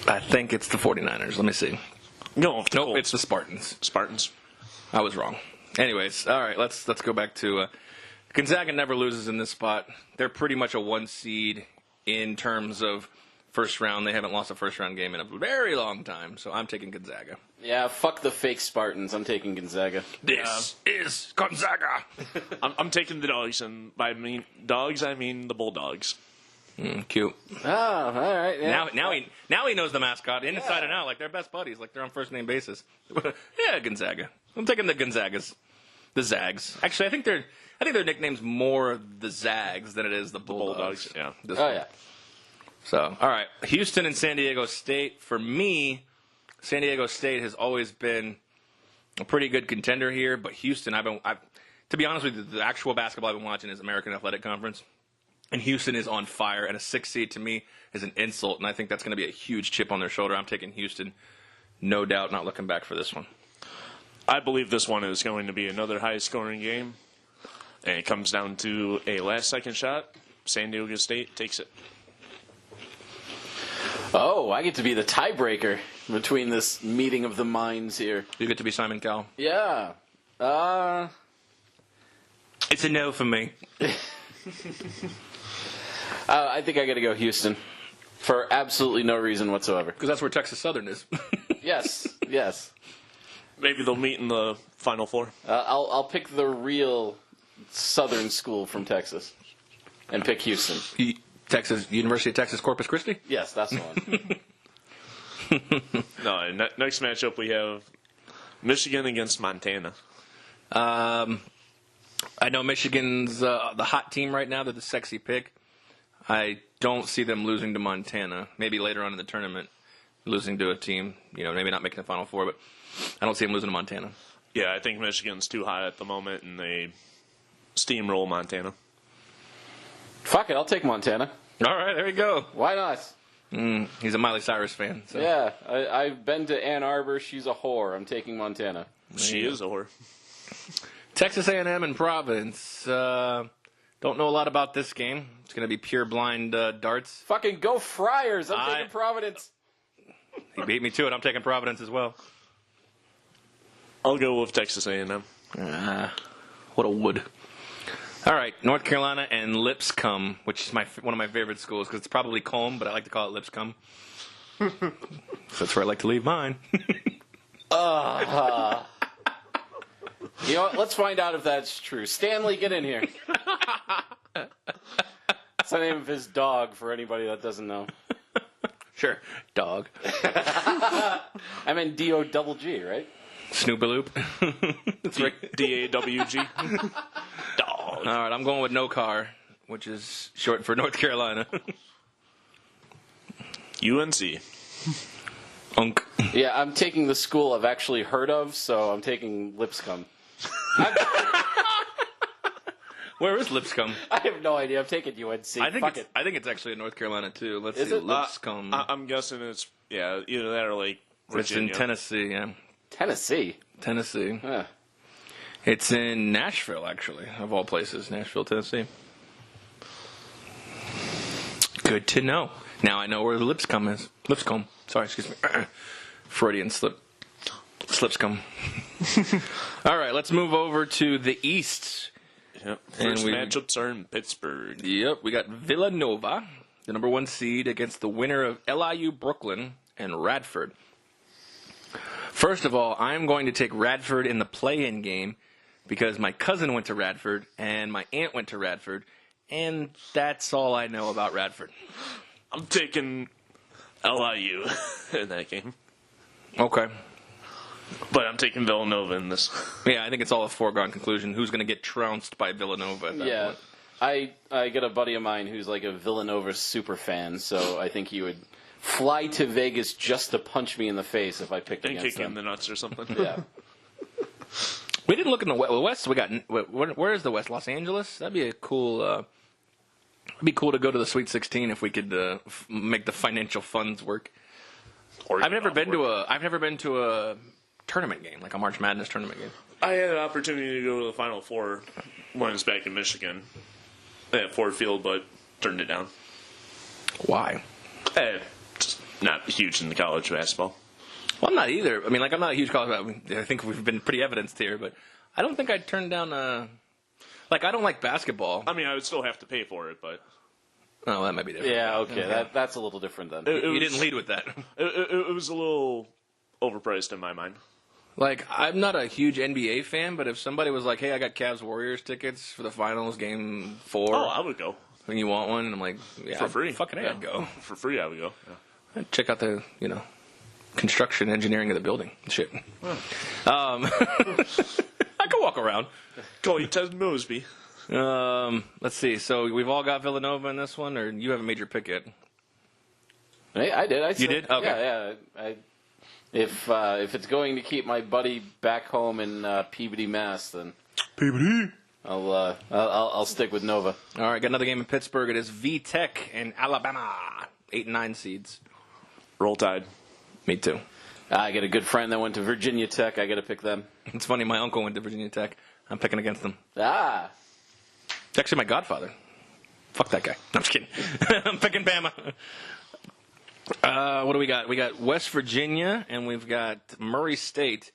S1: I think it's the 49ers. Let me see.
S2: No,
S1: Nope,
S2: Colts.
S1: it's the Spartans.
S2: Spartans.
S1: I was wrong. Anyways, all right, let's go back to Gonzaga never loses in this spot. They're pretty much a 1 seed in terms of first round. They haven't lost a first round game in a very long time, so I'm taking Gonzaga.
S3: Yeah, fuck the fake Spartans. I'm taking Gonzaga.
S1: This is Gonzaga.
S2: I'm taking the dogs, and by dogs I mean the Bulldogs.
S1: Cute.
S3: Oh, all right. Yeah.
S1: Now he knows the mascot inside and out, like they're best buddies, like they're on first name basis. Yeah, Gonzaga. I'm taking the Gonzagas, the Zags. Actually, I think their nickname's more the Zags than it is the Bulldogs.
S2: Yeah.
S3: Yeah.
S1: So, all right, Houston and San Diego State. For me, San Diego State has always been a pretty good contender here, but Houston, to be honest with you, the actual basketball I've been watching is American Athletic Conference. And Houston is on fire, and a 6 seed to me is an insult, and I think that's going to be a huge chip on their shoulder. I'm taking Houston, no doubt, not looking back for this one.
S2: I believe this one is going to be another high-scoring game, and it comes down to a last-second shot. San Diego State takes it.
S3: Oh, I get to be the tiebreaker between this meeting of the minds here.
S1: You get to be Simon Cowell.
S3: Yeah.
S1: It's a no for me.
S3: I think I got to go Houston for absolutely no reason whatsoever.
S1: Because that's where Texas Southern is.
S3: Yes.
S2: Maybe they'll meet in the Final Four.
S3: I'll pick the real Southern school from Texas and pick Houston.
S1: University of Texas Corpus Christi?
S3: Yes, that's the one.
S2: No, next matchup we have Michigan against Montana.
S1: I know Michigan's the hot team right now. They're the sexy pick. I don't see them losing to Montana. Maybe later on in the tournament, losing to a team, maybe not making the Final Four, but I don't see them losing to Montana.
S2: Yeah, I think Michigan's too high at the moment, and they steamroll Montana.
S3: Fuck it, I'll take Montana.
S1: All right, there you go.
S3: Why not?
S1: He's a Miley Cyrus fan. So.
S3: Yeah, I've been to Ann Arbor. She's a whore. I'm taking Montana.
S2: She is a whore.
S1: Texas A&M and Providence. Don't know a lot about this game. It's going to be pure blind darts.
S3: Fucking go Friars. I'm taking Providence.
S1: He beat me to it. I'm taking Providence as well.
S2: I'll go with Texas A&M.
S1: What a wood. All right, North Carolina and Lipscomb, which is one of my favorite schools because it's probably Combe, but I like to call it Lipscomb. So that's where I like to leave mine.
S3: You know what? Let's find out if that's true. Stanley, get in here. That's the name of his dog for anybody that doesn't know.
S1: Sure, dog.
S3: I meant D-O-double-G, right?
S1: Snoopaloop.
S2: That's right. D-A-W-G.
S1: Dog. All right, I'm going with no car, which is short for North Carolina.
S2: UNC.
S1: Unk.
S3: Yeah, I'm taking the school I've actually heard of, so I'm taking Lipscomb.
S1: Where is Lipscomb?
S3: I have no idea. I'm taking UNC.
S1: I think it's actually in North Carolina too. Let's see.
S3: it?
S1: Lipscomb.
S2: I'm guessing it's, either that or like Virginia.
S1: It's in Tennessee, yeah.
S3: Tennessee.
S1: Tennessee. It's in Nashville, actually, of all places. Nashville, Tennessee. Good to know. Now I know where the Lipscomb is. Lipscomb. Sorry, excuse me. Freudian slip. Slipscomb. All right, let's move over to the East.
S2: Yep. First matchups are in Pittsburgh.
S1: Yep, we got Villanova, the number 1 seed, against the winner of LIU Brooklyn and Radford. First of all, I'm going to take Radford in the play-in game because my cousin went to Radford and my aunt went to Radford, and that's all I know about Radford.
S2: I'm taking LIU in that game.
S1: Okay.
S2: But I'm taking Villanova in this.
S1: Yeah, I think it's all a foregone conclusion. Who's going to get trounced by Villanova at that point?
S3: I got a buddy of mine who's like a Villanova super fan, so I think he would fly to Vegas just to punch me in the face if I picked
S2: And
S3: against
S2: kick
S3: them.
S2: in the nuts or something.
S3: Yeah.
S1: We didn't look in the West. We got where is the West? Los Angeles. That'd be a cool. It'd be cool to go to the Sweet 16 if we could make the financial funds work. I've never been to a tournament game, like a March Madness tournament game.
S2: I had an opportunity to go to the Final Four when I was back in Michigan at Ford Field, but turned it down.
S1: Why?
S2: Just not huge into college basketball.
S1: Well, I'm not either. I mean, like, I'm not a huge college. I think we've been pretty evidenced here, but I don't think I'd turn down like, I don't like basketball.
S2: I mean, I would still have to pay for it, but
S1: Oh, that might be different.
S3: Yeah, okay. That's a little different then.
S1: You didn't lead with that.
S2: It was a little overpriced in my mind.
S1: Like, I'm not a huge NBA fan, but if somebody was like, hey, I got Cavs Warriors tickets for the finals, game 4.
S2: Oh, I would go.
S1: And you want one? And I'm like, yeah.
S2: For free.
S1: Fucking A,
S2: Yeah.
S1: I'd go.
S2: For free, I would go. Yeah.
S1: I'd check out the, construction engineering of the building. Shit. I could walk around.
S2: Go eat Ted Mosby.
S1: Let's see. So we've all got Villanova in this one, or you haven't made your pick yet?
S3: Hey, I did.
S1: You did? Okay.
S3: Yeah. If it's going to keep my buddy back home in Peabody, Mass, then I'll stick with Nova.
S1: All right, got another game in Pittsburgh. It is V-Tech and Alabama, 8 and 9 seeds.
S2: Roll Tide.
S1: Me too.
S3: I got a good friend that went to Virginia Tech. I got to pick them.
S1: It's funny. My uncle went to Virginia Tech. I'm picking against them.
S3: Ah.
S1: It's actually my godfather. Fuck that guy. No, I'm just kidding. I'm picking Bama. What do we got? We got West Virginia, and we've got Murray State.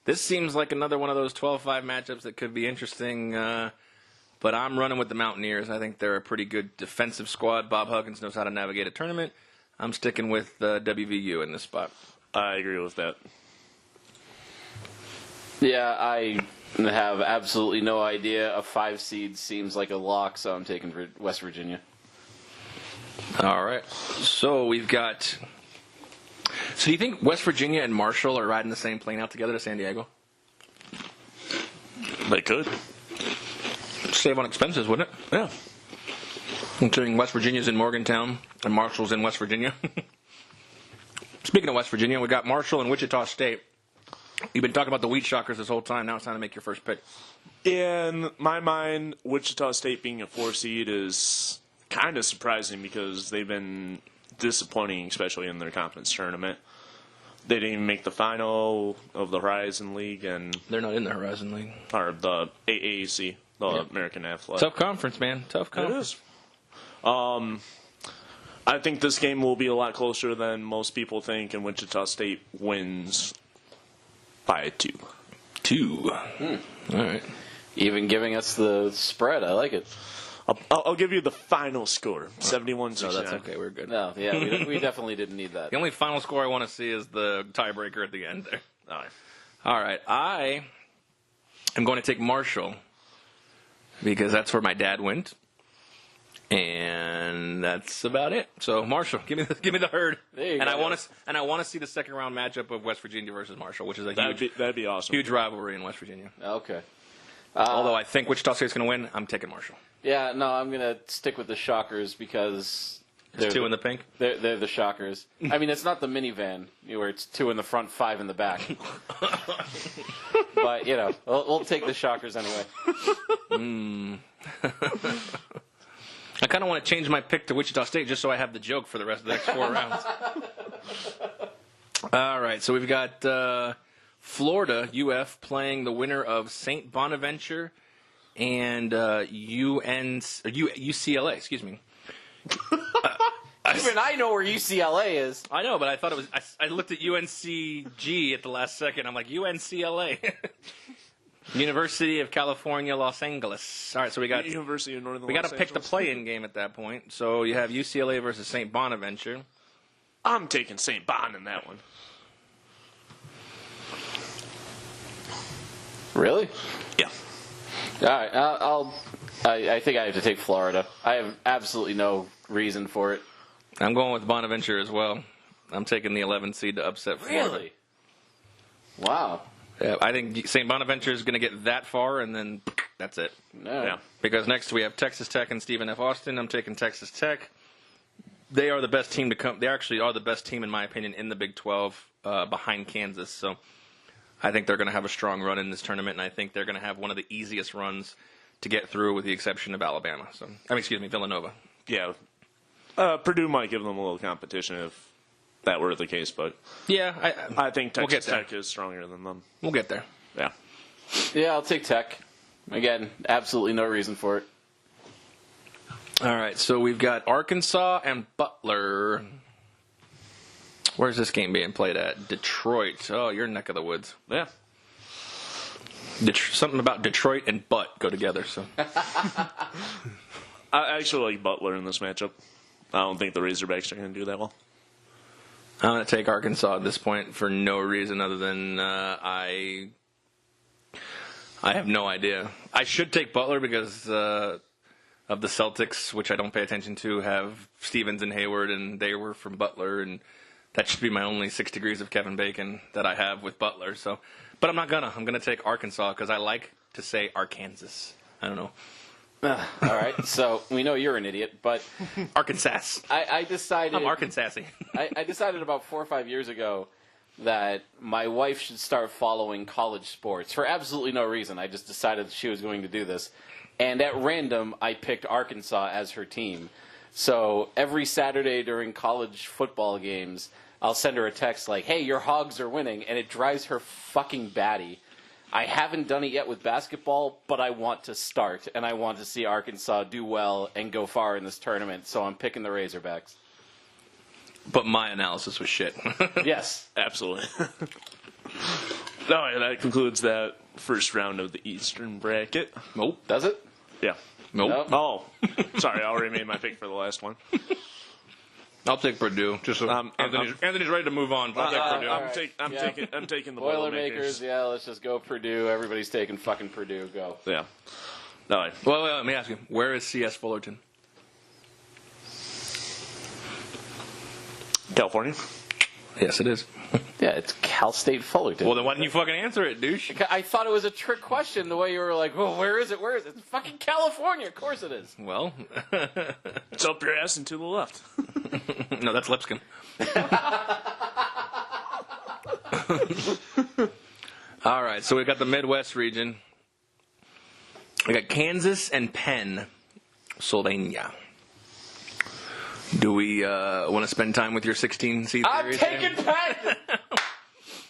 S1: This seems like another one of those 12-5 matchups that could be interesting, but I'm running with the Mountaineers. I think they're a pretty good defensive squad. Bob Huggins knows how to navigate a tournament. I'm sticking with WVU in this spot.
S2: I agree with that.
S3: Yeah, I have absolutely no idea. A 5 seed seems like a lock, so I'm taking West Virginia.
S1: All right. So we've got... So do you think West Virginia and Marshall are riding the same plane out together to San Diego?
S2: They could.
S1: Save on expenses, wouldn't it?
S2: Yeah.
S1: Considering West Virginia's in Morgantown and Marshall's in West Virginia. Speaking of West Virginia, we got Marshall and Wichita State. You've been talking about the Wheat Shockers this whole time. Now it's time to make your first pick.
S2: In my mind, Wichita State being a 4 seed is kind of surprising because they've been disappointing, especially in their conference tournament. They didn't even make the final of the Horizon League and
S1: They're not in the Horizon League.
S2: or the AAC, the American Athletic.
S1: Tough conference, man. Tough conference.
S2: It is. I think this game will be a lot closer than most people think, and Wichita State wins by 2.
S1: 2. All right.
S3: Even giving us the spread. I like it.
S2: I'll give you the final score, 71-69.
S1: No, that's okay. We're good.
S3: No, yeah, we definitely didn't need that.
S1: The only final score I want to see is the tiebreaker at the end there. All right. I am going to take Marshall because that's where my dad went. And that's about it. So Marshall, give me the herd.
S3: There you
S1: and
S3: go.
S1: I want to see the second round matchup of West Virginia versus Marshall, which is a
S2: That'd be awesome.
S1: huge rivalry in West Virginia.
S3: Okay.
S1: Although I think Wichita State's going to win, I'm taking Marshall.
S3: Yeah, no, I'm going to stick with the Shockers because
S1: There's 2 in the pink.
S3: They're the Shockers. I mean, it's not the minivan where it's 2 in the front, 5 in the back. But, we'll take the Shockers anyway.
S1: I kind of want to change my pick to Wichita State just so I have the joke for the rest of the next 4 rounds. All right, so we've got Florida, UF, playing the winner of St Bonaventure and UCLA, excuse me.
S3: Even I know where UCLA is.
S1: I know, but I thought it was... I looked at UNCG at the last second. I'm like, UNCLA. University of California, Los Angeles. All right, so we got...
S2: University of Northern
S1: We got
S2: Los
S1: to pick the
S2: Angeles.
S1: play-in game at that point. So you have UCLA versus St Bonaventure.
S2: I'm taking St. Bon in that one.
S3: Really?
S2: Yeah.
S3: All right, I think I have to take Florida. I have absolutely no reason for it.
S1: I'm going with Bonaventure as well. I'm taking the 11 seed to upset Florida.
S3: Really? Wow.
S1: Yeah, I think St. Bonaventure is going to get that far, and then That's it.
S3: No.
S2: Yeah.
S1: Because next we have Texas Tech and Stephen F. Austin. I'm taking Texas Tech. They are the best team to come. They actually are the best team, in my opinion, in the Big 12 behind Kansas. So I think they're going to have a strong run in this tournament, and I think they're going to have one of the easiest runs to get through, with the exception of Alabama. Villanova.
S2: Yeah. Purdue might give them a little competition if that were the case, but
S1: Yeah,
S2: I think
S1: We'll get
S2: Texas
S1: there.
S2: Tech is stronger than them.
S1: we'll get there.
S2: Yeah.
S3: Yeah, I'll take Tech. Again, absolutely no reason for it.
S1: All right, so we've got Arkansas and Butler. Where's this game being played at? Detroit. Oh, your neck of the woods.
S2: Yeah.
S1: Something about Detroit and butt go together. So
S2: I actually like Butler in this matchup. I don't think the Razorbacks are going to do that well.
S1: I'm going to take Arkansas at this point for no reason other than I have no idea. I should take Butler because of the Celtics, which I don't pay attention to, have Stevens and Hayward, and they were from Butler, and that should be my only 6 degrees of Kevin Bacon that I have with Butler. So, but I'm not gonna. I'm gonna take Arkansas because I like to say Arkansas. I don't know.
S3: All right, so we know you're an idiot, but
S1: Arkansas.
S3: I decided
S1: I'm Arkansasy.
S3: I decided about 4 or 5 years ago that my wife should start following college sports for absolutely no reason. I just decided that she was going to do this. And at random, I picked Arkansas as her team. So every Saturday during college football games, I'll send her a text like, hey, your Hogs are winning, and it drives her fucking batty. I haven't done it yet with basketball, but I want to start, and I want to see Arkansas do well and go far in this tournament, so I'm picking the Razorbacks.
S1: But my analysis was shit.
S3: Yes.
S2: Absolutely. No, that concludes that first round of the Eastern bracket.
S1: Nope.
S3: Does it?
S2: Yeah.
S1: Nope.
S2: Oh, sorry, I already made my pick for the last one.
S1: I'll take Purdue. Just so Anthony's ready to move on. I'll take Purdue.
S3: right.
S2: I'm taking the
S3: Boilermakers, yeah, let's just go Purdue. Everybody's taking fucking Purdue. Go.
S2: Yeah. No,
S1: Well, let me ask you, where is C.S. Fullerton?
S2: California.
S1: Yes, it is.
S3: Yeah, it's Cal State Fullerton.
S1: Well, then why didn't you fucking answer it, douche?
S3: I thought it was a trick question the way you were like, well, where is it? Where is it? It's fucking California. Of course it is.
S1: Well,
S2: It's up your ass and to the left.
S1: no, that's Lipscomb. All right, so we've got the Midwest region. We got Kansas and Pennsylvania. Do we want to spend time with your 16 seed
S3: I'm
S1: theories
S3: taking
S1: here?
S3: Penn!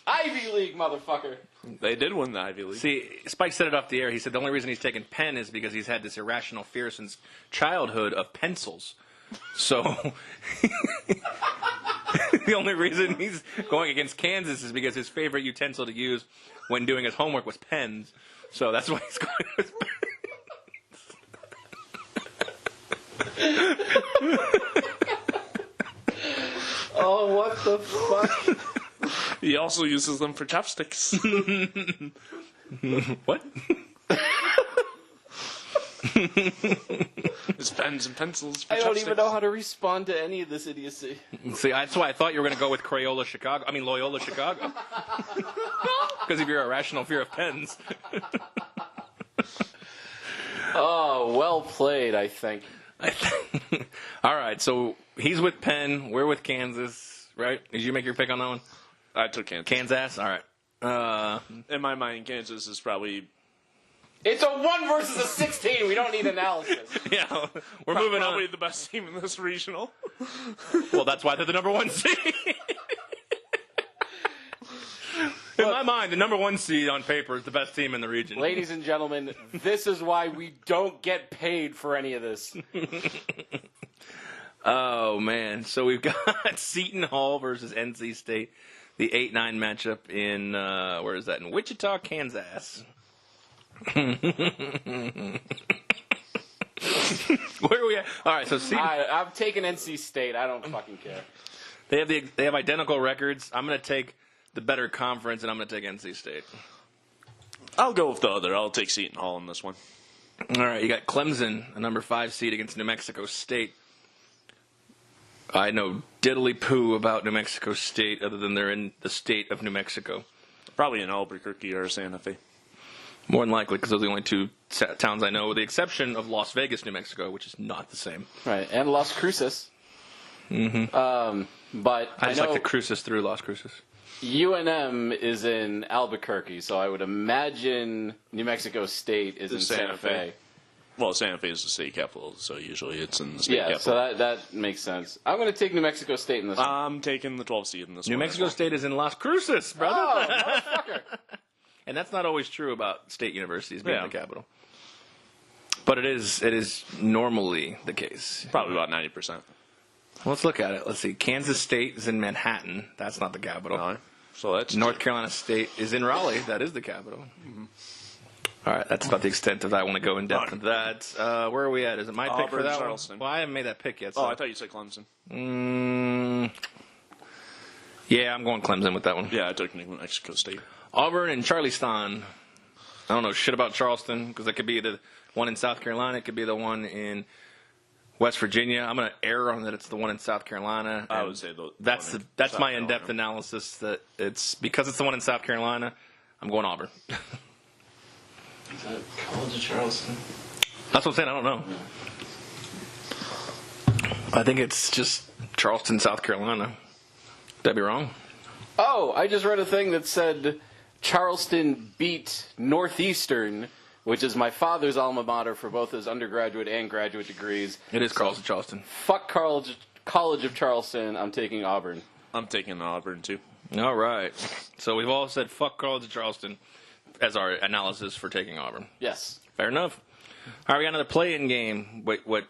S3: Ivy League, motherfucker.
S2: They did win the Ivy League.
S1: See, Spike said it off the air. He said the only reason he's taken Penn is because he's had this irrational fear since childhood of pencils. So the only reason he's going against Kansas is because his favorite utensil to use when doing his homework was pens. So that's why he's going with pens.
S3: Oh, what the fuck?
S2: He also uses them for chopsticks.
S1: What?
S2: His pens and pencils for
S3: I don't
S2: chopsticks.
S3: even know how to respond to any of this idiocy.
S1: See, that's why I thought you were going to go with Loyola, Chicago. Because of your irrational fear of pens.
S3: Oh, well played, I think.
S1: All right, so he's with Penn. We're with Kansas, right? Did you make your pick on that one?
S2: I took Kansas.
S1: Kansas? All right.
S2: In my mind, Kansas is probably
S3: It's a 1 versus a 16. We don't need analysis.
S1: Yeah, we're moving
S2: probably
S1: on.
S2: the best team in this regional.
S1: Well, that's why they're the number 1 seed. In my mind, the number 1 seed on paper is the best team in the region.
S3: Ladies and gentlemen, this is why we don't get paid for any of this.
S1: Oh, man. So we've got Seton Hall versus NC State. The 8-9 matchup in, where is that? In Wichita, Kansas. Where are we at? All right, so Seton
S3: I'm taking NC State. I don't fucking care.
S1: they have identical records. I'm going to take the better conference, and I'm going to take NC State.
S2: I'll go with the other. I'll take Seton Hall in this one.
S1: All right, you got Clemson, a number 5 seed against New Mexico State. I know diddly poo about New Mexico State other than they're in the state of New Mexico.
S2: Probably in Albuquerque or Santa Fe.
S1: More than likely, because those are the only two towns I know, with the exception of Las Vegas, New Mexico, which is not the same.
S3: Right, and Las Cruces.
S1: Mm-hmm.
S3: But
S1: I just like the cruises through Las Cruces.
S3: UNM is in Albuquerque, so I would imagine New Mexico State is in Santa Fe.
S2: Well, Santa Fe is the state capital, so usually it's in the state capital.
S3: So that makes sense. I'm going to take New Mexico State in this one.
S2: I'm taking the 12th seed in this one.
S1: New Mexico State is in Las Cruces, brother.
S3: Oh, motherfucker.
S1: And that's not always true about state universities being the capital. But it is normally the case.
S2: Probably about 90%.
S1: Let's look at it. Let's see. Kansas State is in Manhattan. That's not the capital.
S2: No. So that's
S1: North Carolina State is in Raleigh. That is the capital. Mm-hmm. All right, that's about the extent of that. I want to go in depth into that. Where are we at? Is it my pick for that
S2: Charleston.
S1: one? Well, I haven't made that pick yet. So.
S2: Oh, I thought you said Clemson.
S1: Yeah, I'm going Clemson with that one.
S2: Yeah, I took New Mexico State.
S1: Auburn and Charleston. I don't know shit about Charleston because it could be the one in South Carolina. It could be the one in West Virginia. I'm going to err on that it's the one in South Carolina.
S2: I would say
S1: that's my in-depth analysis. That it's because it's the one in South Carolina. I'm going Auburn.
S3: Is that College of Charleston?
S1: That's what I'm saying. I don't know. I think it's just Charleston, South Carolina. Could I be wrong?
S3: Oh, I just read a thing that said Charleston beat Northeastern, which is my father's alma mater for both his undergraduate and graduate degrees.
S1: It is Carlson, Charleston.
S3: Fuck College of Charleston. I'm taking Auburn.
S2: I'm taking Auburn, too.
S1: All right. So we've all said fuck College of Charleston as our analysis for taking Auburn.
S3: Yes.
S1: Fair enough. All right, we got another play-in game. What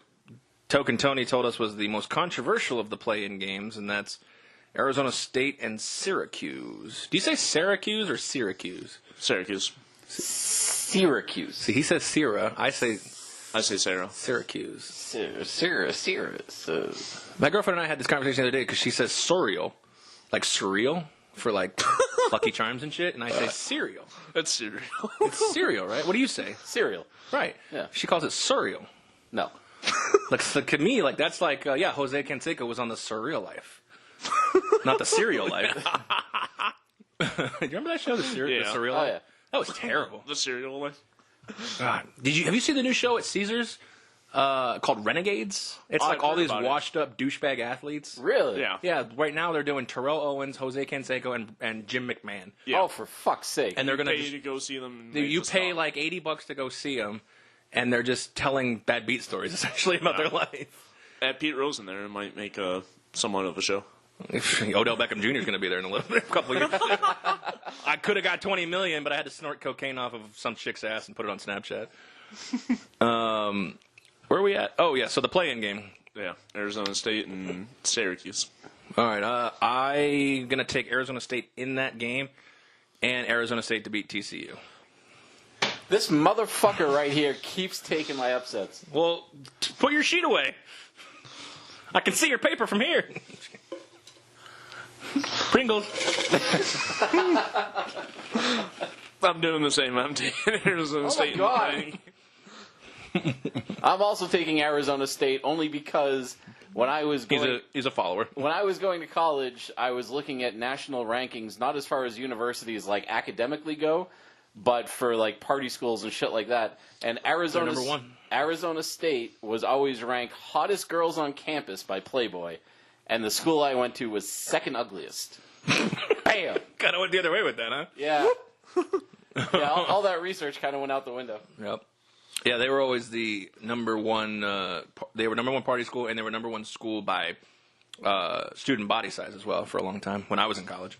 S1: Token Tony told us was the most controversial of the play-in games, and that's Arizona State and Syracuse. Do you say Syracuse or Syracuse?
S2: Syracuse.
S3: Syracuse.
S1: See, he says Syra. I say
S2: Sarah.
S1: Syracuse.
S3: Syracuse.
S1: My girlfriend and I had this conversation the other day because she says surreal. Like surreal for like Lucky Charms and shit, and I say cereal.
S2: That's cereal.
S1: It's cereal, right? What do you say?
S3: Cereal.
S1: Right.
S3: Yeah.
S1: She calls it surreal.
S3: No.
S1: Like to me, like that's like Jose Canseco was on the surreal life, not the serial life. Do you remember that show, the surreal life?
S3: Yeah.
S1: That was terrible.
S2: The cereal one.
S1: God, have you seen the new show at Caesars called Renegades? It's like all these washed up douchebag athletes.
S3: Really?
S2: Yeah.
S1: Yeah. Right now they're doing Terrell Owens, Jose Canseco, and Jim McMahon.
S2: Yeah.
S3: Oh, for fuck's sake!
S1: And they're gonna
S2: pay to go see them.
S1: you pay like $80 to go see them, and they're just telling bad beat stories essentially about their life.
S2: Add Pete Rose in there, it might make somewhat of a show.
S1: Odell Beckham Jr. is going to be there in a couple of years. I could have got $20 million, but I had to snort cocaine off of some chick's ass and put it on Snapchat. Where are we at? Oh, yeah, so the play-in game.
S2: Yeah, Arizona State and Syracuse.
S1: All right, I'm going to take Arizona State in that game and Arizona State to beat TCU.
S3: This motherfucker right here keeps taking my upsets.
S1: Well, put your sheet away. I can see your paper from here. Pringles.
S2: I'm doing the same. I'm taking Arizona State.
S3: God. I'm also taking Arizona State only because when I was going,
S1: he's a follower.
S3: When I was going to college, I was looking at national rankings, not as far as universities like academically go, but for like party schools and shit like that. And Arizona State was always ranked hottest girls on campus by Playboy. And the school I went to was second ugliest. Bam!
S1: Kind of went the other way with that, huh?
S3: Yeah. Yeah, all that research kind of went out the window.
S1: Yep. Yeah, they were always the number one. They were number one party school, and they were number one school by student body size as well for a long time when I was in college.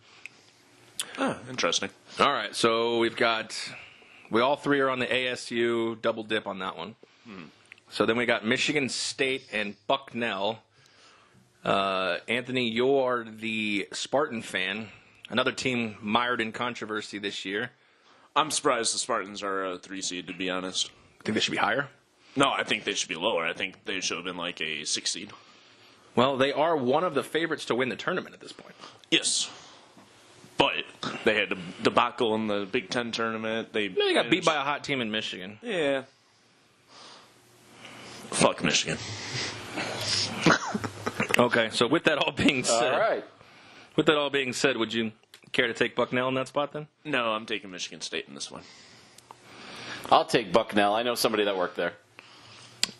S2: Ah, interesting.
S1: All right, so we all three are on the ASU double dip on that one. So then we got Michigan State and Bucknell. Anthony, you're the Spartan fan. Another team mired in controversy this year.
S2: I'm surprised the Spartans are a 3 seed, to be honest.
S1: Think they should be higher?
S2: No, I think they should be lower. I think they should have been like a 6 seed.
S1: Well, they are one of the favorites to win the tournament at this point.
S2: Yes. But they had a debacle in the Big Ten tournament. They
S1: got beat by a hot team in Michigan.
S2: Yeah. Fuck Michigan.
S1: Okay, so with that all being said,
S3: All right.
S1: With that all being said, would you care to take Bucknell in that spot then?
S2: No, I'm taking Michigan State in this one.
S3: I'll take Bucknell. I know somebody that worked there.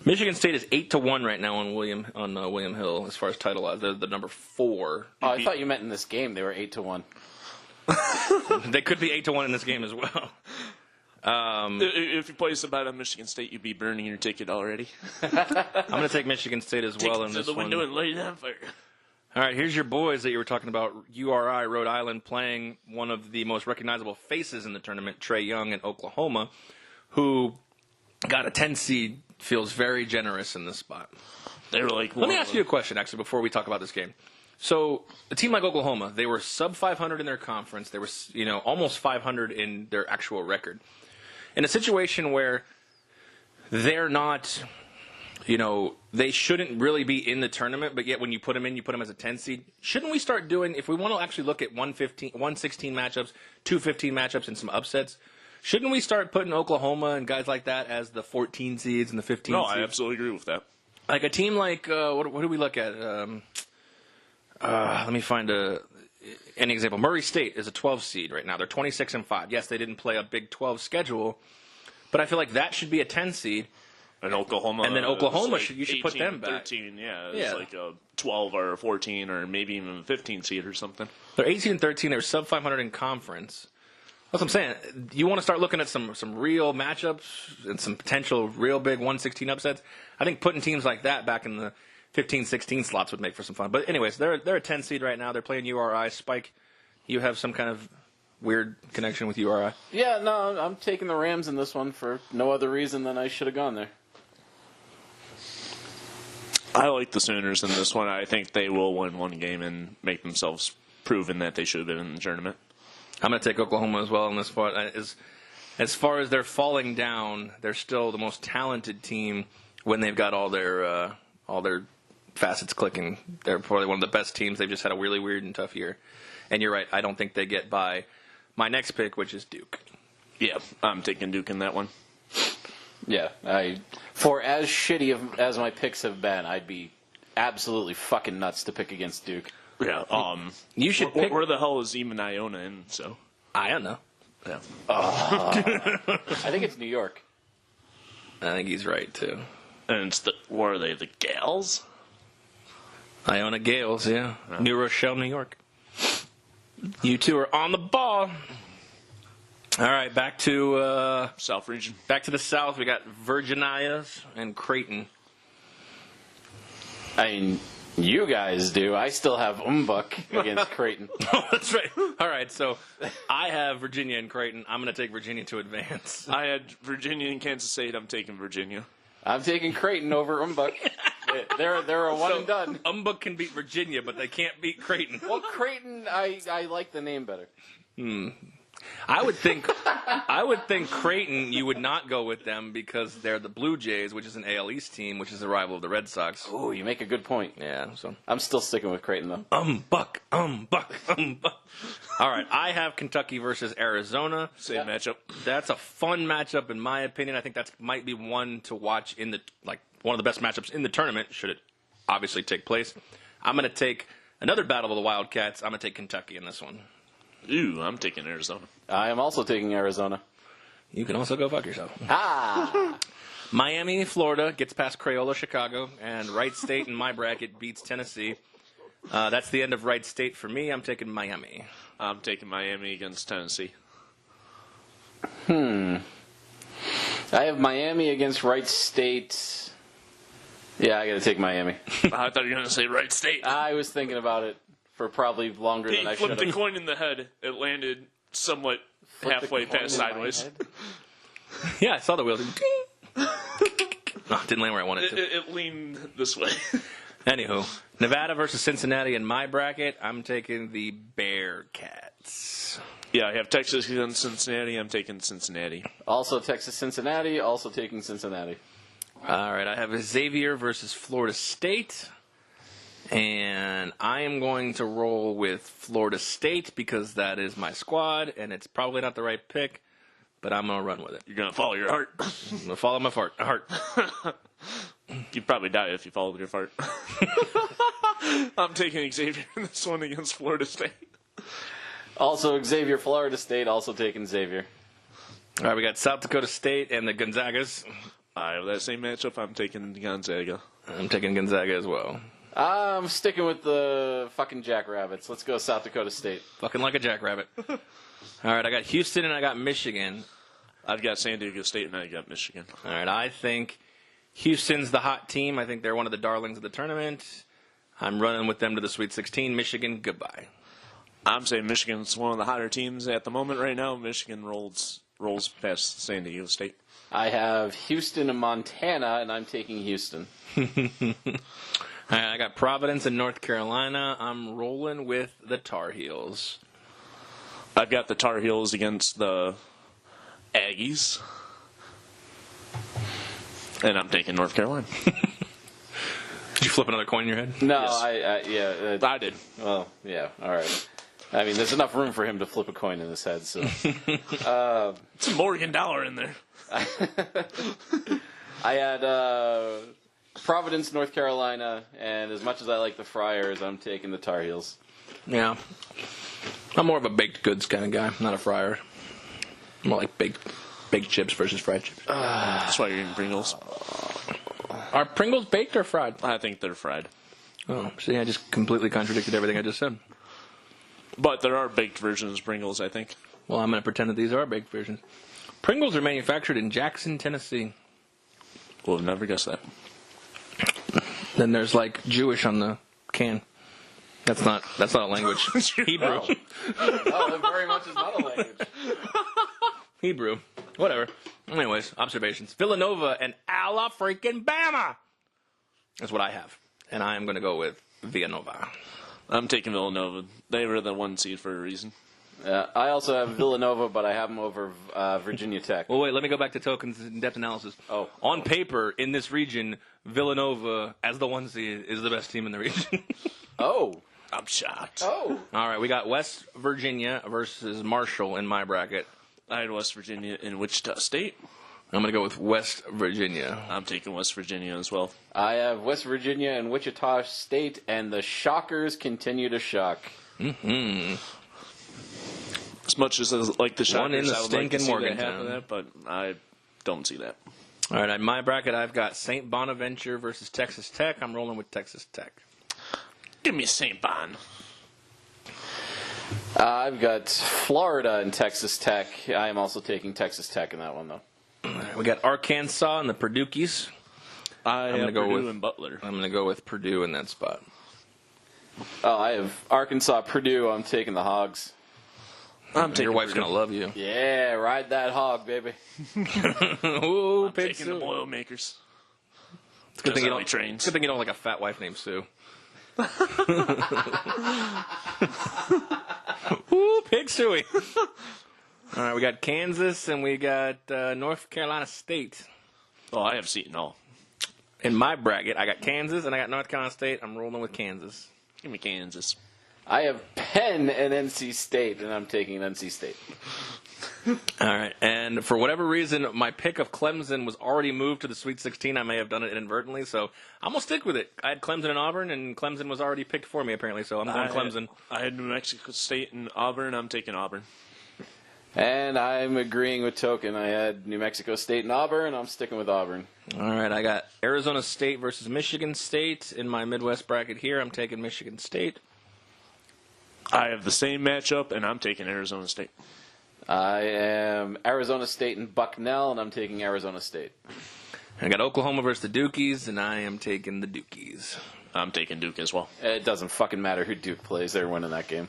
S1: Michigan State is 8-1 right now on William Hill as far as title odds. They're the number 4.
S3: Oh, I thought you meant in this game they were 8-1.
S1: They could be 8-1 in this game as well.
S2: If you place a bet on Michigan State, you'd be burning your ticket already.
S1: I'm going to take Michigan State as well in this one.
S2: Window and light it on fire.
S1: All right, here's your boys that you were talking about. URI, Rhode Island, playing one of the most recognizable faces in the tournament, Trae Young in Oklahoma, who got a 10 seed, feels very generous in this spot.
S2: They were like,
S1: let me ask you a question, actually, before we talk about this game. So, a team like Oklahoma, they were sub 500 in their conference. They were, almost 500 in their actual record. In a situation where they're not, they shouldn't really be in the tournament, but yet when you put them in, you put them as a 10 seed. Shouldn't we start doing, if we want to actually look at 116 matchups, 215 matchups, and some upsets, shouldn't we start putting Oklahoma and guys like that as the 14 seeds and the 15 seeds?
S2: No, I absolutely agree with that.
S1: Like a team like, what do we look at? Let me find an example. Murray State is a 12 seed right now. They're 26-5. Yes, they didn't play a Big 12 schedule, but I feel like that should be a 10 seed.
S2: And Oklahoma,
S1: you should put them back.
S2: 13, it's like a 12 or a 14 or maybe even a 15 seed or something.
S1: They're 18-13. They're sub 500 in conference. That's what I'm saying. You want to start looking at some real matchups and some potential real big 116 upsets. I think putting teams like that back in the 15-16 slots would make for some fun. But anyways, they're a 10 seed right now. They're playing URI. Spike, you have some kind of weird connection with URI?
S3: Yeah, no, I'm taking the Rams in this one for no other reason than I should have gone there.
S2: I like the Sooners in this one. I think they will win one game and make themselves proven that they should have been in the tournament.
S1: I'm going to take Oklahoma as well in this part. As far as they're falling down, they're still the most talented team when they've got all their facets clicking. They're probably one of the best teams. They've just had a really weird and tough year. And you're right, I don't think they get by my next pick, which is Duke.
S2: Yeah, I'm taking Duke in that one.
S3: Yeah, for as shitty as my picks have been, I'd be absolutely fucking nuts to pick against Duke.
S2: Yeah,
S1: you should pick.
S2: Where the hell is even Iona in? So
S1: I don't know.
S2: Yeah.
S3: I think it's New York.
S1: I think he's right too.
S2: And it's where are they? The Gales?
S1: Iona Gales, yeah. New Rochelle, New York. You two are on the ball. All right, back to
S2: South region.
S1: Back to the South. We got Virginias and Creighton.
S3: I mean, you guys do. I still have Umbuk against Creighton.
S1: Oh, that's right. All right, so I have Virginia and Creighton. I'm going to take Virginia to advance.
S2: I had Virginia and Kansas State. I'm taking Virginia.
S3: I'm taking Creighton over Umbuk. They're a one and done.
S1: Umbuk can beat Virginia, but they can't beat Creighton.
S3: Well, Creighton, I like the name better.
S1: I would think Creighton, you would not go with them because they're the Blue Jays, which is an AL East team, which is a rival of the Red Sox.
S3: Oh, you make a good point.
S1: Yeah, so
S3: I'm still sticking with Creighton though.
S1: Umbuk. All right, I have Kentucky versus Arizona.
S2: Same matchup.
S1: That's a fun matchup in my opinion. I think that might be one to watch in one of the best matchups in the tournament, should it obviously take place. I'm going to take another battle of the Wildcats. I'm going to take Kentucky in this one.
S2: Ooh, I'm taking Arizona.
S3: I am also taking Arizona.
S1: You can also go fuck yourself.
S3: Ah!
S1: Miami, Florida gets past Crayola, Chicago, and Wright State in my bracket beats Tennessee. That's the end of Wright State for me. I'm taking Miami.
S2: I'm taking Miami against Tennessee.
S3: I have Miami against Wright State. Yeah, I got to take Miami.
S2: I thought you were going to say Wright State.
S3: I was thinking about it for probably longer than I should have.
S2: He flipped the coin in the head. It landed somewhat halfway past sideways.
S1: Yeah, I saw the wheel. Didn't land where I wanted to.
S2: It leaned this way.
S1: Anywho, Nevada versus Cincinnati in my bracket. I'm taking the Bearcats.
S2: Yeah, I have Texas against Cincinnati. I'm taking Cincinnati.
S3: Also Texas, Cincinnati. Also taking Cincinnati.
S1: All right, I have Xavier versus Florida State. And I am going to roll with Florida State because that is my squad, and it's probably not the right pick, but I'm going to run with it.
S2: You're going to follow your heart.
S1: I'm going to follow my heart.
S2: You'd probably die if you followed your fart. I'm taking Xavier in this one against Florida State.
S3: Also Xavier, Florida State, also taking Xavier.
S1: All right, we got South Dakota State and the Gonzagas.
S2: I have that same matchup. I'm taking Gonzaga.
S1: I'm taking Gonzaga as well.
S3: I'm sticking with the fucking Jackrabbits. Let's go South Dakota State.
S1: Fucking like a jackrabbit. All right, I got Houston and I got Michigan.
S2: I've got San Diego State and I got Michigan.
S1: All right, I think Houston's the hot team. I think they're one of the darlings of the tournament. I'm running with them to the Sweet 16. Michigan, goodbye.
S2: I'm saying Michigan's one of the hotter teams at the moment right now. Michigan rolls past San Diego State.
S3: I have Houston and Montana, and I'm taking Houston.
S1: I got Providence and North Carolina. I'm rolling with the Tar Heels.
S2: I've got the Tar Heels against the Aggies. And I'm taking North Carolina.
S1: Did you flip another coin in your head?
S3: No,
S2: Yes. I did.
S3: Well, yeah, all right. I mean, there's enough room for him to flip a coin in his head, so.
S2: It's a Morgan dollar in there.
S3: I had Providence, North Carolina, and as much as I like the Friars, I'm taking the Tar Heels.
S1: Yeah. I'm more of a baked goods kind of guy, not a fryer. More like baked chips versus fried chips.
S2: That's why you're eating Pringles.
S1: Are Pringles baked or fried?
S2: I think they're fried.
S1: Oh, see, I just completely contradicted everything I just said.
S2: But there are baked versions of Pringles, I think.
S1: Well, I'm going to pretend that these are baked versions. Pringles are manufactured in Jackson, Tennessee.
S2: We'll have never guessed that.
S1: Then there's like Jewish on the can. That's not a language. Hebrew.
S3: Oh, it very much is not a language.
S1: Hebrew. Whatever. Anyways, observations. Villanova and Ala freaking Bama. That's what I have. And I am going to go with Villanova.
S2: I'm taking Villanova. They were the 1 seed for a reason.
S3: I also have Villanova, but I have them over Virginia Tech.
S1: Well, wait, let me go back to tokens and depth analysis.
S3: Oh.
S1: On paper, in this region, Villanova, as the 1 seed, is the best team in the region.
S3: Oh.
S2: I'm shocked.
S3: Oh.
S1: All right, we got West Virginia versus Marshall in my bracket.
S2: I had West Virginia and Wichita State.
S1: I'm going to go with West Virginia.
S2: I'm taking West Virginia as well.
S3: I have West Virginia and Wichita State, and the Shockers continue to shock.
S1: Mm-hmm.
S2: As much as I like the Shockers,
S1: One in the
S2: I would like to see that
S1: Morgantown.
S2: happen, but I don't see that.
S1: All right, in my bracket, I've got St Bonaventure versus Texas Tech. I'm rolling with Texas Tech.
S2: Give me St. Bon.
S3: I've got Florida and Texas Tech. I am also taking Texas Tech in that one, though.
S1: All right, we got Arkansas and the Purdue's.
S2: I'm
S1: gonna go
S2: Purdue
S1: with-
S2: and Butler.
S1: I'm going to go with Purdue in that spot.
S3: Oh, I have Arkansas, Purdue. I'm taking the Hogs.
S2: I'm taking
S1: Your wife's
S2: Purdue.
S1: going to love you.
S3: Yeah, ride that hog, baby.
S1: Ooh,
S2: I'm
S1: pig
S2: taking the
S1: Sue.
S2: Boilermakers.
S1: It's a good thing you
S2: How
S1: don't.
S2: he trains.
S1: Good thing you don't like a fat wife named Sue. Ooh, pig suey. All right, we got Kansas and we got North Carolina State.
S2: Oh, I have Seton Hall.
S1: In my bracket, I got Kansas and I got North Carolina State. I'm rolling with Kansas.
S2: Give me Kansas.
S3: I have Penn and NC State, and I'm taking NC State.
S1: All right, and for whatever reason, my pick of Clemson was already moved to the Sweet 16. I may have done it inadvertently, so I'm going to stick with it. I had Clemson and Auburn, and Clemson was already picked for me, apparently, so I'm going Clemson.
S2: I had New Mexico State and Auburn. I'm taking Auburn.
S3: And I'm agreeing with Token. I had New Mexico State and Auburn. I'm sticking with Auburn.
S1: All right, I got Arizona State versus Michigan State in my Midwest bracket here. I'm taking Michigan State.
S2: I have the same matchup, and I'm taking Arizona State.
S3: I am Arizona State and Bucknell, and I'm taking Arizona State.
S1: I got Oklahoma versus the Dukies, and I am taking the Dukies.
S2: I'm taking Duke as well.
S3: It doesn't fucking matter who Duke plays. They're winning that game.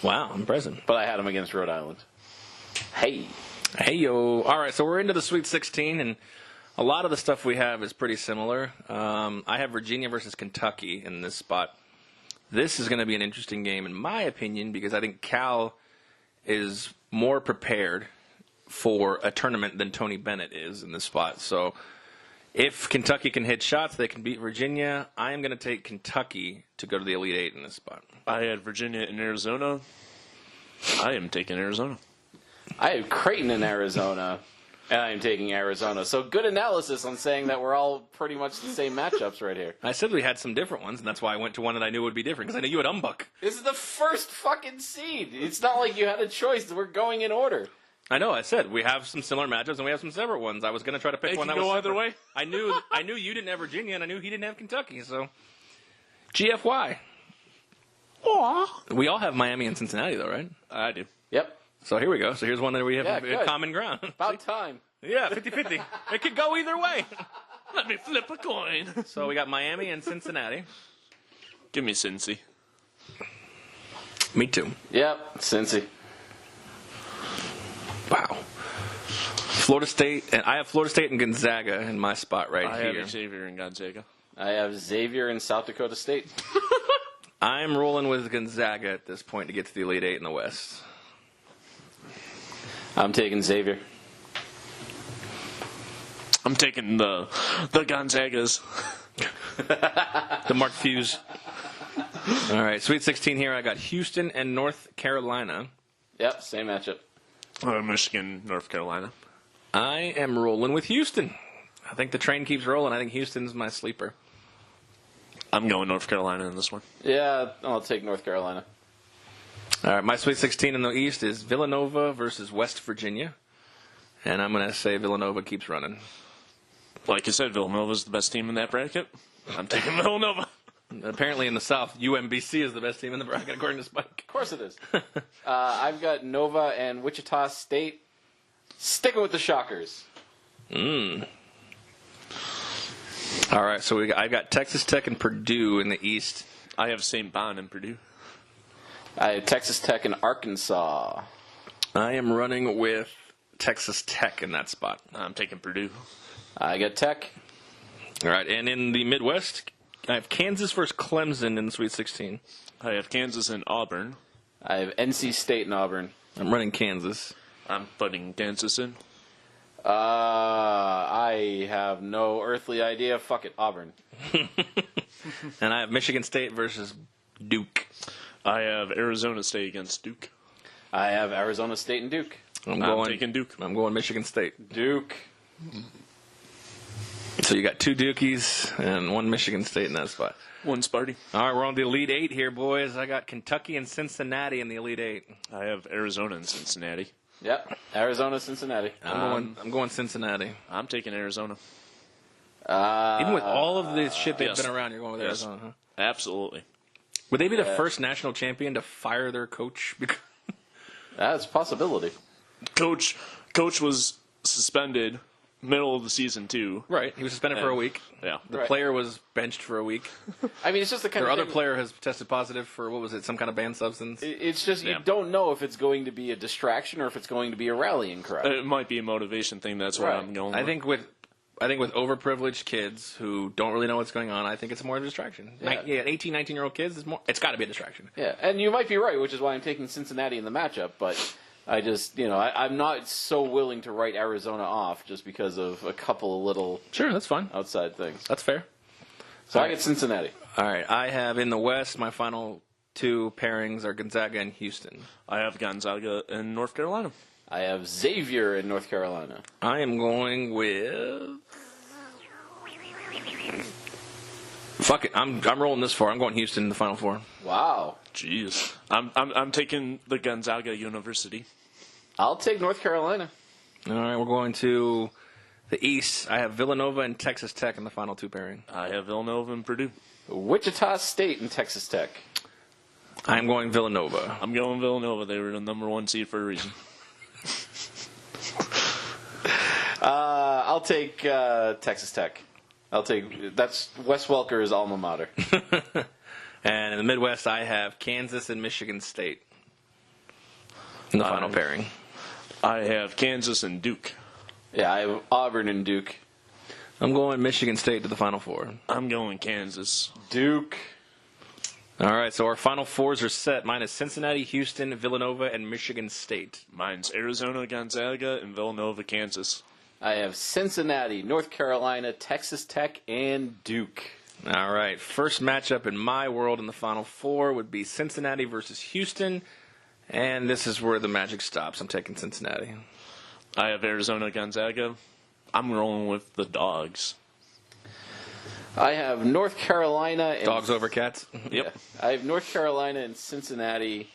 S1: Wow, impressive.
S3: But I had them against Rhode Island. Hey.
S1: Hey, yo. All right, so we're into the Sweet 16, and a lot of the stuff we have is pretty similar. I have Virginia versus Kentucky in this spot. This is going to be an interesting game, in my opinion, because I think Cal is more prepared for a tournament than Tony Bennett is in this spot. So if Kentucky can hit shots, they can beat Virginia. I am going to take Kentucky to go to the Elite Eight in this spot.
S2: I had Virginia and Arizona. I am taking Arizona.
S3: I have Creighton in Arizona, and I am taking Arizona. So good analysis on saying that we're all pretty much the same matchups right here.
S1: I said we had some different ones, and that's why I went to one that I knew would be different, because I knew you had Umbuck.
S3: This is the first fucking seed. It's not like you had a choice. We're going in order.
S1: I know. I said we have some similar matchups and we have some separate ones. I was going to try to pick one that was
S2: go either
S1: separate.
S2: way.
S1: I knew you didn't have Virginia, and I knew he didn't have Kentucky. So, GFY. We all have Miami and Cincinnati, though, right?
S2: I do.
S3: Yep.
S1: So here we go. So here's one that we have
S3: Yeah, good.
S1: common ground.
S3: About time.
S1: Yeah, 50-50. It could go either way.
S2: Let me flip a coin.
S1: So we got Miami and Cincinnati.
S2: Give me Cincy.
S1: Me too.
S3: Yep. Cincy.
S1: Wow. Florida State, and I have Florida State and Gonzaga in my spot right
S2: I
S1: here.
S2: have Xavier and Gonzaga.
S3: I have Xavier and South Dakota State.
S1: I'm rolling with Gonzaga at this point to get to the Elite Eight in the West.
S3: I'm taking Xavier.
S2: I'm taking the Gonzagas.
S1: The Mark Fuse. All right, Sweet 16 here. I got Houston and North Carolina.
S3: Yep, same matchup.
S2: Michigan, North Carolina.
S1: I am rolling with Houston. I think the train keeps rolling. I think Houston's my sleeper.
S2: I'm going North Carolina in this one.
S3: Yeah, I'll take North Carolina.
S1: All right, my Sweet 16 in the East is Villanova versus West Virginia. And I'm going to say Villanova keeps running.
S2: Like you said, Villanova's the best team in that bracket. I'm taking Villanova.
S1: Apparently in the South, UMBC is the best team in the bracket, according to Spike.
S3: Of course it is. I've got Nova and Wichita State. Sticking with the Shockers.
S1: All right, so I got Texas Tech and Purdue in the East.
S2: I have St. Bon and Purdue.
S3: I have Texas Tech and Arkansas.
S1: I am running with Texas Tech in that spot.
S2: I'm taking Purdue.
S3: I got Tech.
S1: All right, and in the Midwest, I have Kansas versus Clemson in the Sweet 16.
S2: I have Kansas and Auburn.
S3: I have NC State and Auburn.
S1: I'm running Kansas.
S2: I'm putting Kansas in.
S3: I have no earthly idea. Fuck it, Auburn.
S1: And I have Michigan State versus Duke.
S2: I have Arizona State against Duke.
S3: I have Arizona State and Duke.
S2: I'm taking Duke.
S1: I'm going Michigan State.
S3: Duke.
S1: So you got two Dukies and one Michigan State in that spot.
S2: One Sparty.
S1: All right, we're on the Elite Eight here, boys. I got Kentucky and Cincinnati in the Elite Eight.
S2: I have Arizona and Cincinnati.
S3: Yep. Arizona, Cincinnati.
S1: I'm going Cincinnati.
S2: I'm taking Arizona.
S1: Even with all of the shit they've
S2: Yes.
S1: been around, you're going with
S2: Yes.
S1: Arizona, huh?
S2: Absolutely.
S1: Would they be the first national champion to fire their coach?
S3: That's a possibility.
S2: Coach was suspended middle of the season too.
S1: Right. He was suspended for a week.
S2: Yeah.
S1: The
S3: Right.
S1: player was benched for a week.
S3: I mean, it's just the kind
S1: Their
S3: of
S1: other
S3: thing-
S1: player has tested positive for, what was it, some kind of banned substance?
S3: It's just you
S2: Yeah.
S3: don't know if it's going to be a distraction or if it's going to be a rallying cry.
S2: It might be a motivation thing. That's what
S3: Right.
S2: I'm going with.
S1: I think with overprivileged kids who don't really know what's going on, I think it's more of a distraction.
S3: Yeah.
S1: 18, 19-year-old kids, it's got to be a distraction.
S3: Yeah, and you might be right, which is why I'm taking Cincinnati in the matchup. But I just, I'm not so willing to write Arizona off just because of a couple of little
S1: Sure, that's fine.
S3: outside things.
S1: That's fair.
S3: So I get Cincinnati.
S1: All right, I have in the West, my final two pairings are Gonzaga and Houston.
S2: I have Gonzaga and North Carolina.
S3: I have Xavier in North Carolina.
S1: I am going with... Fuck it, I'm rolling this far. I'm going Houston in the Final Four.
S3: Wow.
S2: Jeez. I'm taking the Gonzaga University.
S3: I'll take North Carolina.
S1: All right, we're going to the East. I have Villanova and Texas Tech in the final two pairing.
S2: I have Villanova and Purdue.
S3: Wichita State and Texas Tech.
S1: I'm going Villanova.
S2: I'm going Villanova. They were the number one seed for a reason.
S3: I'll take Texas Tech. That's Wes Welker's alma mater.
S1: And in the Midwest, I have Kansas and Michigan State in the final pairing.
S2: I have Kansas and Duke.
S3: Yeah, I have Auburn and Duke.
S1: I'm going Michigan State to the Final Four.
S2: I'm going Kansas.
S3: Duke.
S1: All right, so our Final Fours are set. Mine is Cincinnati, Houston, Villanova, and Michigan State.
S2: Mine's Arizona, Gonzaga, and Villanova, Kansas.
S3: I have Cincinnati, North Carolina, Texas Tech, and Duke.
S1: All right, first matchup in my world in the Final Four would be Cincinnati versus Houston, and this is where the magic stops. I'm taking Cincinnati.
S2: I have Arizona, Gonzaga. I'm rolling with the Dogs.
S3: I have North Carolina and
S1: Dogs over cats?
S3: Yep. I have North Carolina and Cincinnati.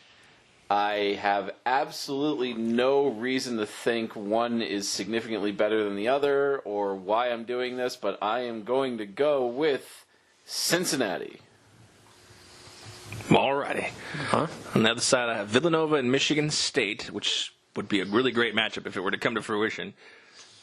S3: I have absolutely no reason to think one is significantly better than the other or why I'm doing this, but I am going to go with Cincinnati.
S1: Alrighty. On the other side, I have Villanova and Michigan State, which would be a really great matchup if it were to come to fruition.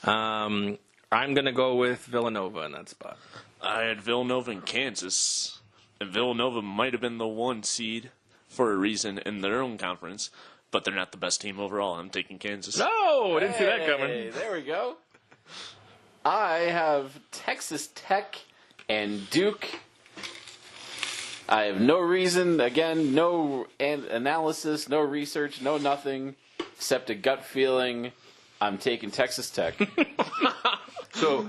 S1: I'm going to go with Villanova in that spot.
S2: I had Villanova and Kansas. And Villanova might have been the 1 seed for a reason in their own conference, but they're not the best team overall. I'm taking Kansas.
S1: No, I didn't see that coming.
S3: There we go. I have Texas Tech and Duke. I have no reason, again, no analysis, no research, no nothing, except a gut feeling. I'm taking Texas Tech.
S1: So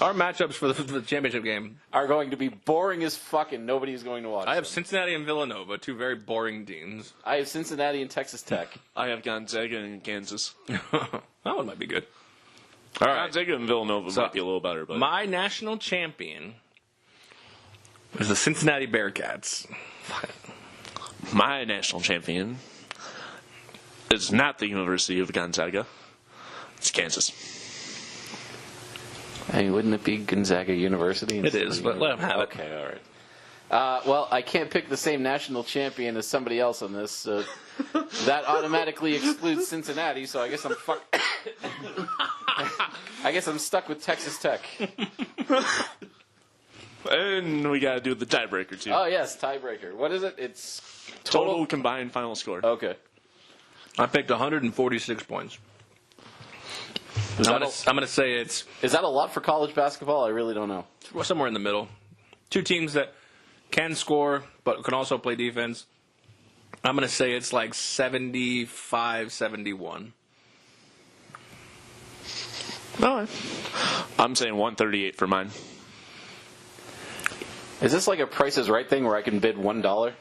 S1: our matchups for the championship game
S3: are going to be boring as fuck, and nobody's going to watch
S1: I have
S3: them.
S1: Cincinnati and Villanova, two very boring teams.
S3: I have Cincinnati and Texas Tech.
S2: I have Gonzaga and Kansas.
S1: That one might be good. All right.
S2: Gonzaga and Villanova might be a little better. But
S1: my national champion is the Cincinnati Bearcats.
S2: My national champion is not the University of Gonzaga. It's Kansas.
S3: I mean, wouldn't it be Gonzaga University?
S1: It is, but let them have it.
S3: Okay, all right. Well, I can't pick the same national champion as somebody else on this. That automatically excludes Cincinnati, so I guess I'm I guess I'm stuck with Texas Tech.
S2: And we got to do the tiebreaker, too.
S3: Oh, yes, tiebreaker. What is it? It's
S2: Total combined final score.
S3: Okay.
S1: I picked 146 points. I'm going to say it's
S3: Is that a lot for college basketball? I really don't know.
S1: somewhere in the middle. Two teams that can score but can also play defense. I'm going to say it's like 75-71.
S2: No, I'm saying 138 for mine.
S3: Is this like a Price is Right thing where I can bid $1?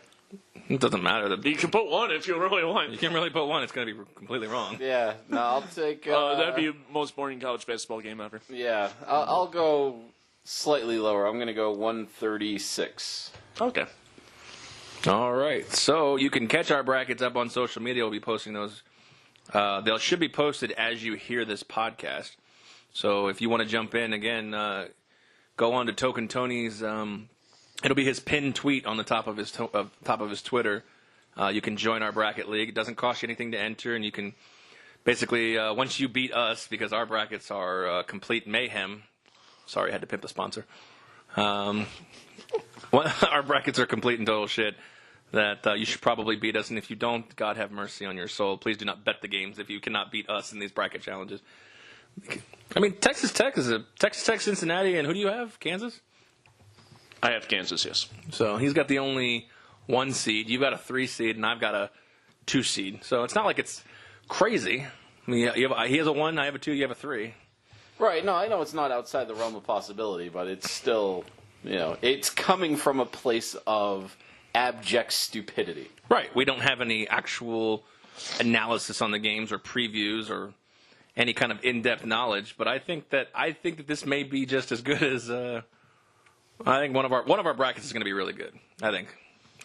S1: It doesn't matter.
S2: You can put one if you really want.
S1: You can't really put one. It's going to be completely wrong.
S3: Yeah. No, I'll take...
S2: That'd be the most boring college basketball game ever.
S3: Yeah. I'll go slightly lower. I'm going to go 136.
S2: Okay.
S1: All right. So you can catch our brackets up on social media. We'll be posting those. They should be posted as you hear this podcast. So if you want to jump in, again, go on to Token Tony's... it'll be his pinned tweet on the top of his Twitter. You can join our bracket league. It doesn't cost you anything to enter, and you can basically, once you beat us, because our brackets are complete mayhem. Sorry, I had to pimp the sponsor. Our brackets are complete and total shit. That you should probably beat us, and if you don't, God have mercy on your soul. Please do not bet the games if you cannot beat us in these bracket challenges. I mean, Texas Tech, Cincinnati, and who do you have? Kansas?
S2: I have Kansas, yes.
S1: So he's got the only 1 seed. You've got a 3 seed, and I've got a 2 seed. So it's not like it's crazy. I mean, he has a 1, I have a 2, you have a 3.
S3: Right. No, I know it's not outside the realm of possibility, but it's still, it's coming from a place of abject stupidity.
S1: Right. We don't have any actual analysis on the games or previews or any kind of in-depth knowledge, but I think that this may be just as good as I think one of our brackets is going to be really good. I think.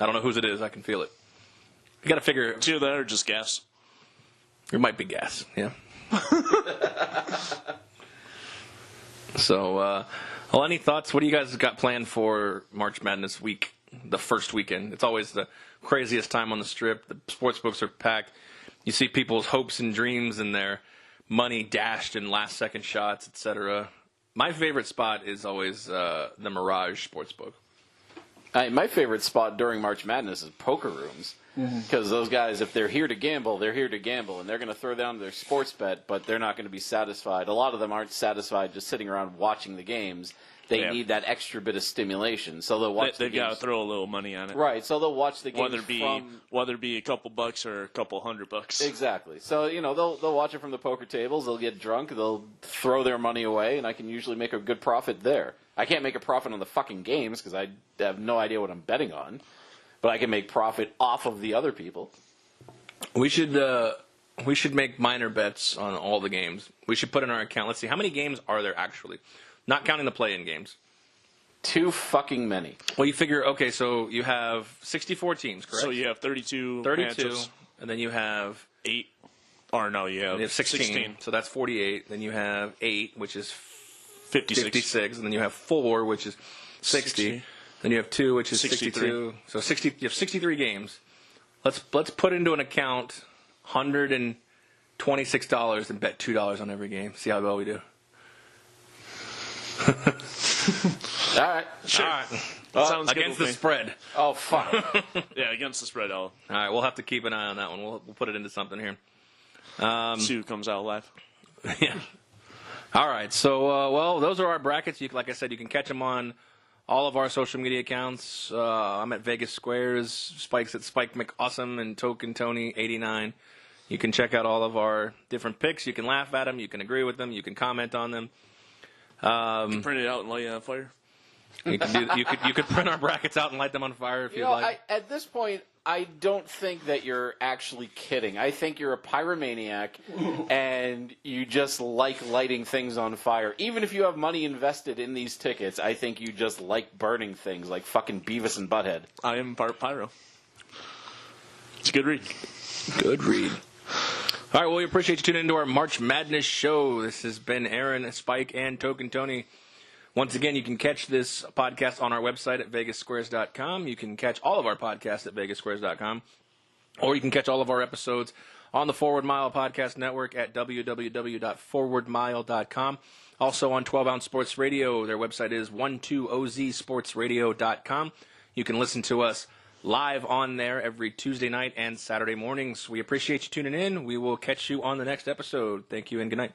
S1: I don't know whose it is. I can feel it. You got to figure.
S2: It's either that or just gas.
S1: It might be gas. Yeah. So, any thoughts? What do you guys got planned for March Madness week? The first weekend. It's always the craziest time on the Strip. The sports books are packed. You see people's hopes and dreams and their money dashed in last-second shots, etc. My favorite spot is always the Mirage Sportsbook.
S3: My favorite spot during March Madness is poker rooms. Because those guys, if they're here to gamble, they're here to gamble. And they're going to throw down their sports bet, but they're not going to be satisfied. A lot of them aren't satisfied just sitting around watching the games. They need that extra bit of stimulation. So they'll watch the games.
S2: They've got to throw a little money on it.
S3: Right, so they'll watch the games
S2: whether it be a couple bucks or a couple $100.
S3: Exactly. So, they'll watch it from the poker tables. They'll get drunk. They'll throw their money away, and I can usually make a good profit there. I can't make a profit on the fucking games because I have no idea what I'm betting on. But I can make profit off of the other people.
S1: We should make minor bets on all the games. We should put in our account. Let's see, how many games are there actually? Not counting the play-in games.
S3: Too fucking many.
S1: Well, you figure, okay, so you have 64 teams, correct?
S2: So you have 32 matchups.
S1: And then you have
S2: 8. Or no, you have
S1: 16. So that's 48. Then you have 8, which is
S2: 56.
S1: And then you have 4, which is 60. Then you have 2, which is 62. So you have 63 games. Let's put into an account $126 and bet $2 on every game. See how well we do.
S3: All right.
S2: Sure.
S1: All right.
S2: Sounds good
S1: Against
S2: with
S1: the
S2: me.
S1: spread.
S3: Oh, fuck.
S2: Yeah, against the spread,
S1: All right, we'll have to keep an eye on that one. We'll put it into something here.
S2: see who comes out live.
S1: Yeah. All right. So, well, those are our brackets. Like I said, you can catch them on all of our social media accounts. I'm at Vegas Squares. Spike's at Spike McAwesome and Token Tony 89. You can check out all of our different picks. You can laugh at them. You can agree with them. You can comment on them.
S2: Print it out and light it on fire.
S1: You could print our brackets out and light them on fire if you'd like.
S3: At this point, I don't think that you're actually kidding. I think you're a pyromaniac, and you just like lighting things on fire. Even if you have money invested in these tickets, I think you just like burning things like fucking Beavis and Butthead.
S2: I am part pyro. It's a good read.
S1: Good read. All right, well, we appreciate you tuning into our March Madness show. This has been Aaron, Spike, and Token Tony. Once again, you can catch this podcast on our website at vegassquares.com. You can catch all of our podcasts at vegassquares.com. Or you can catch all of our episodes on the Forward Mile Podcast Network at www.forwardmile.com. Also on 12 Ounce Sports Radio. Their website is 12ozsportsradio.com. You can listen to us live on there every Tuesday night and Saturday mornings. We appreciate you tuning in. We will catch you on the next episode. Thank you and good night.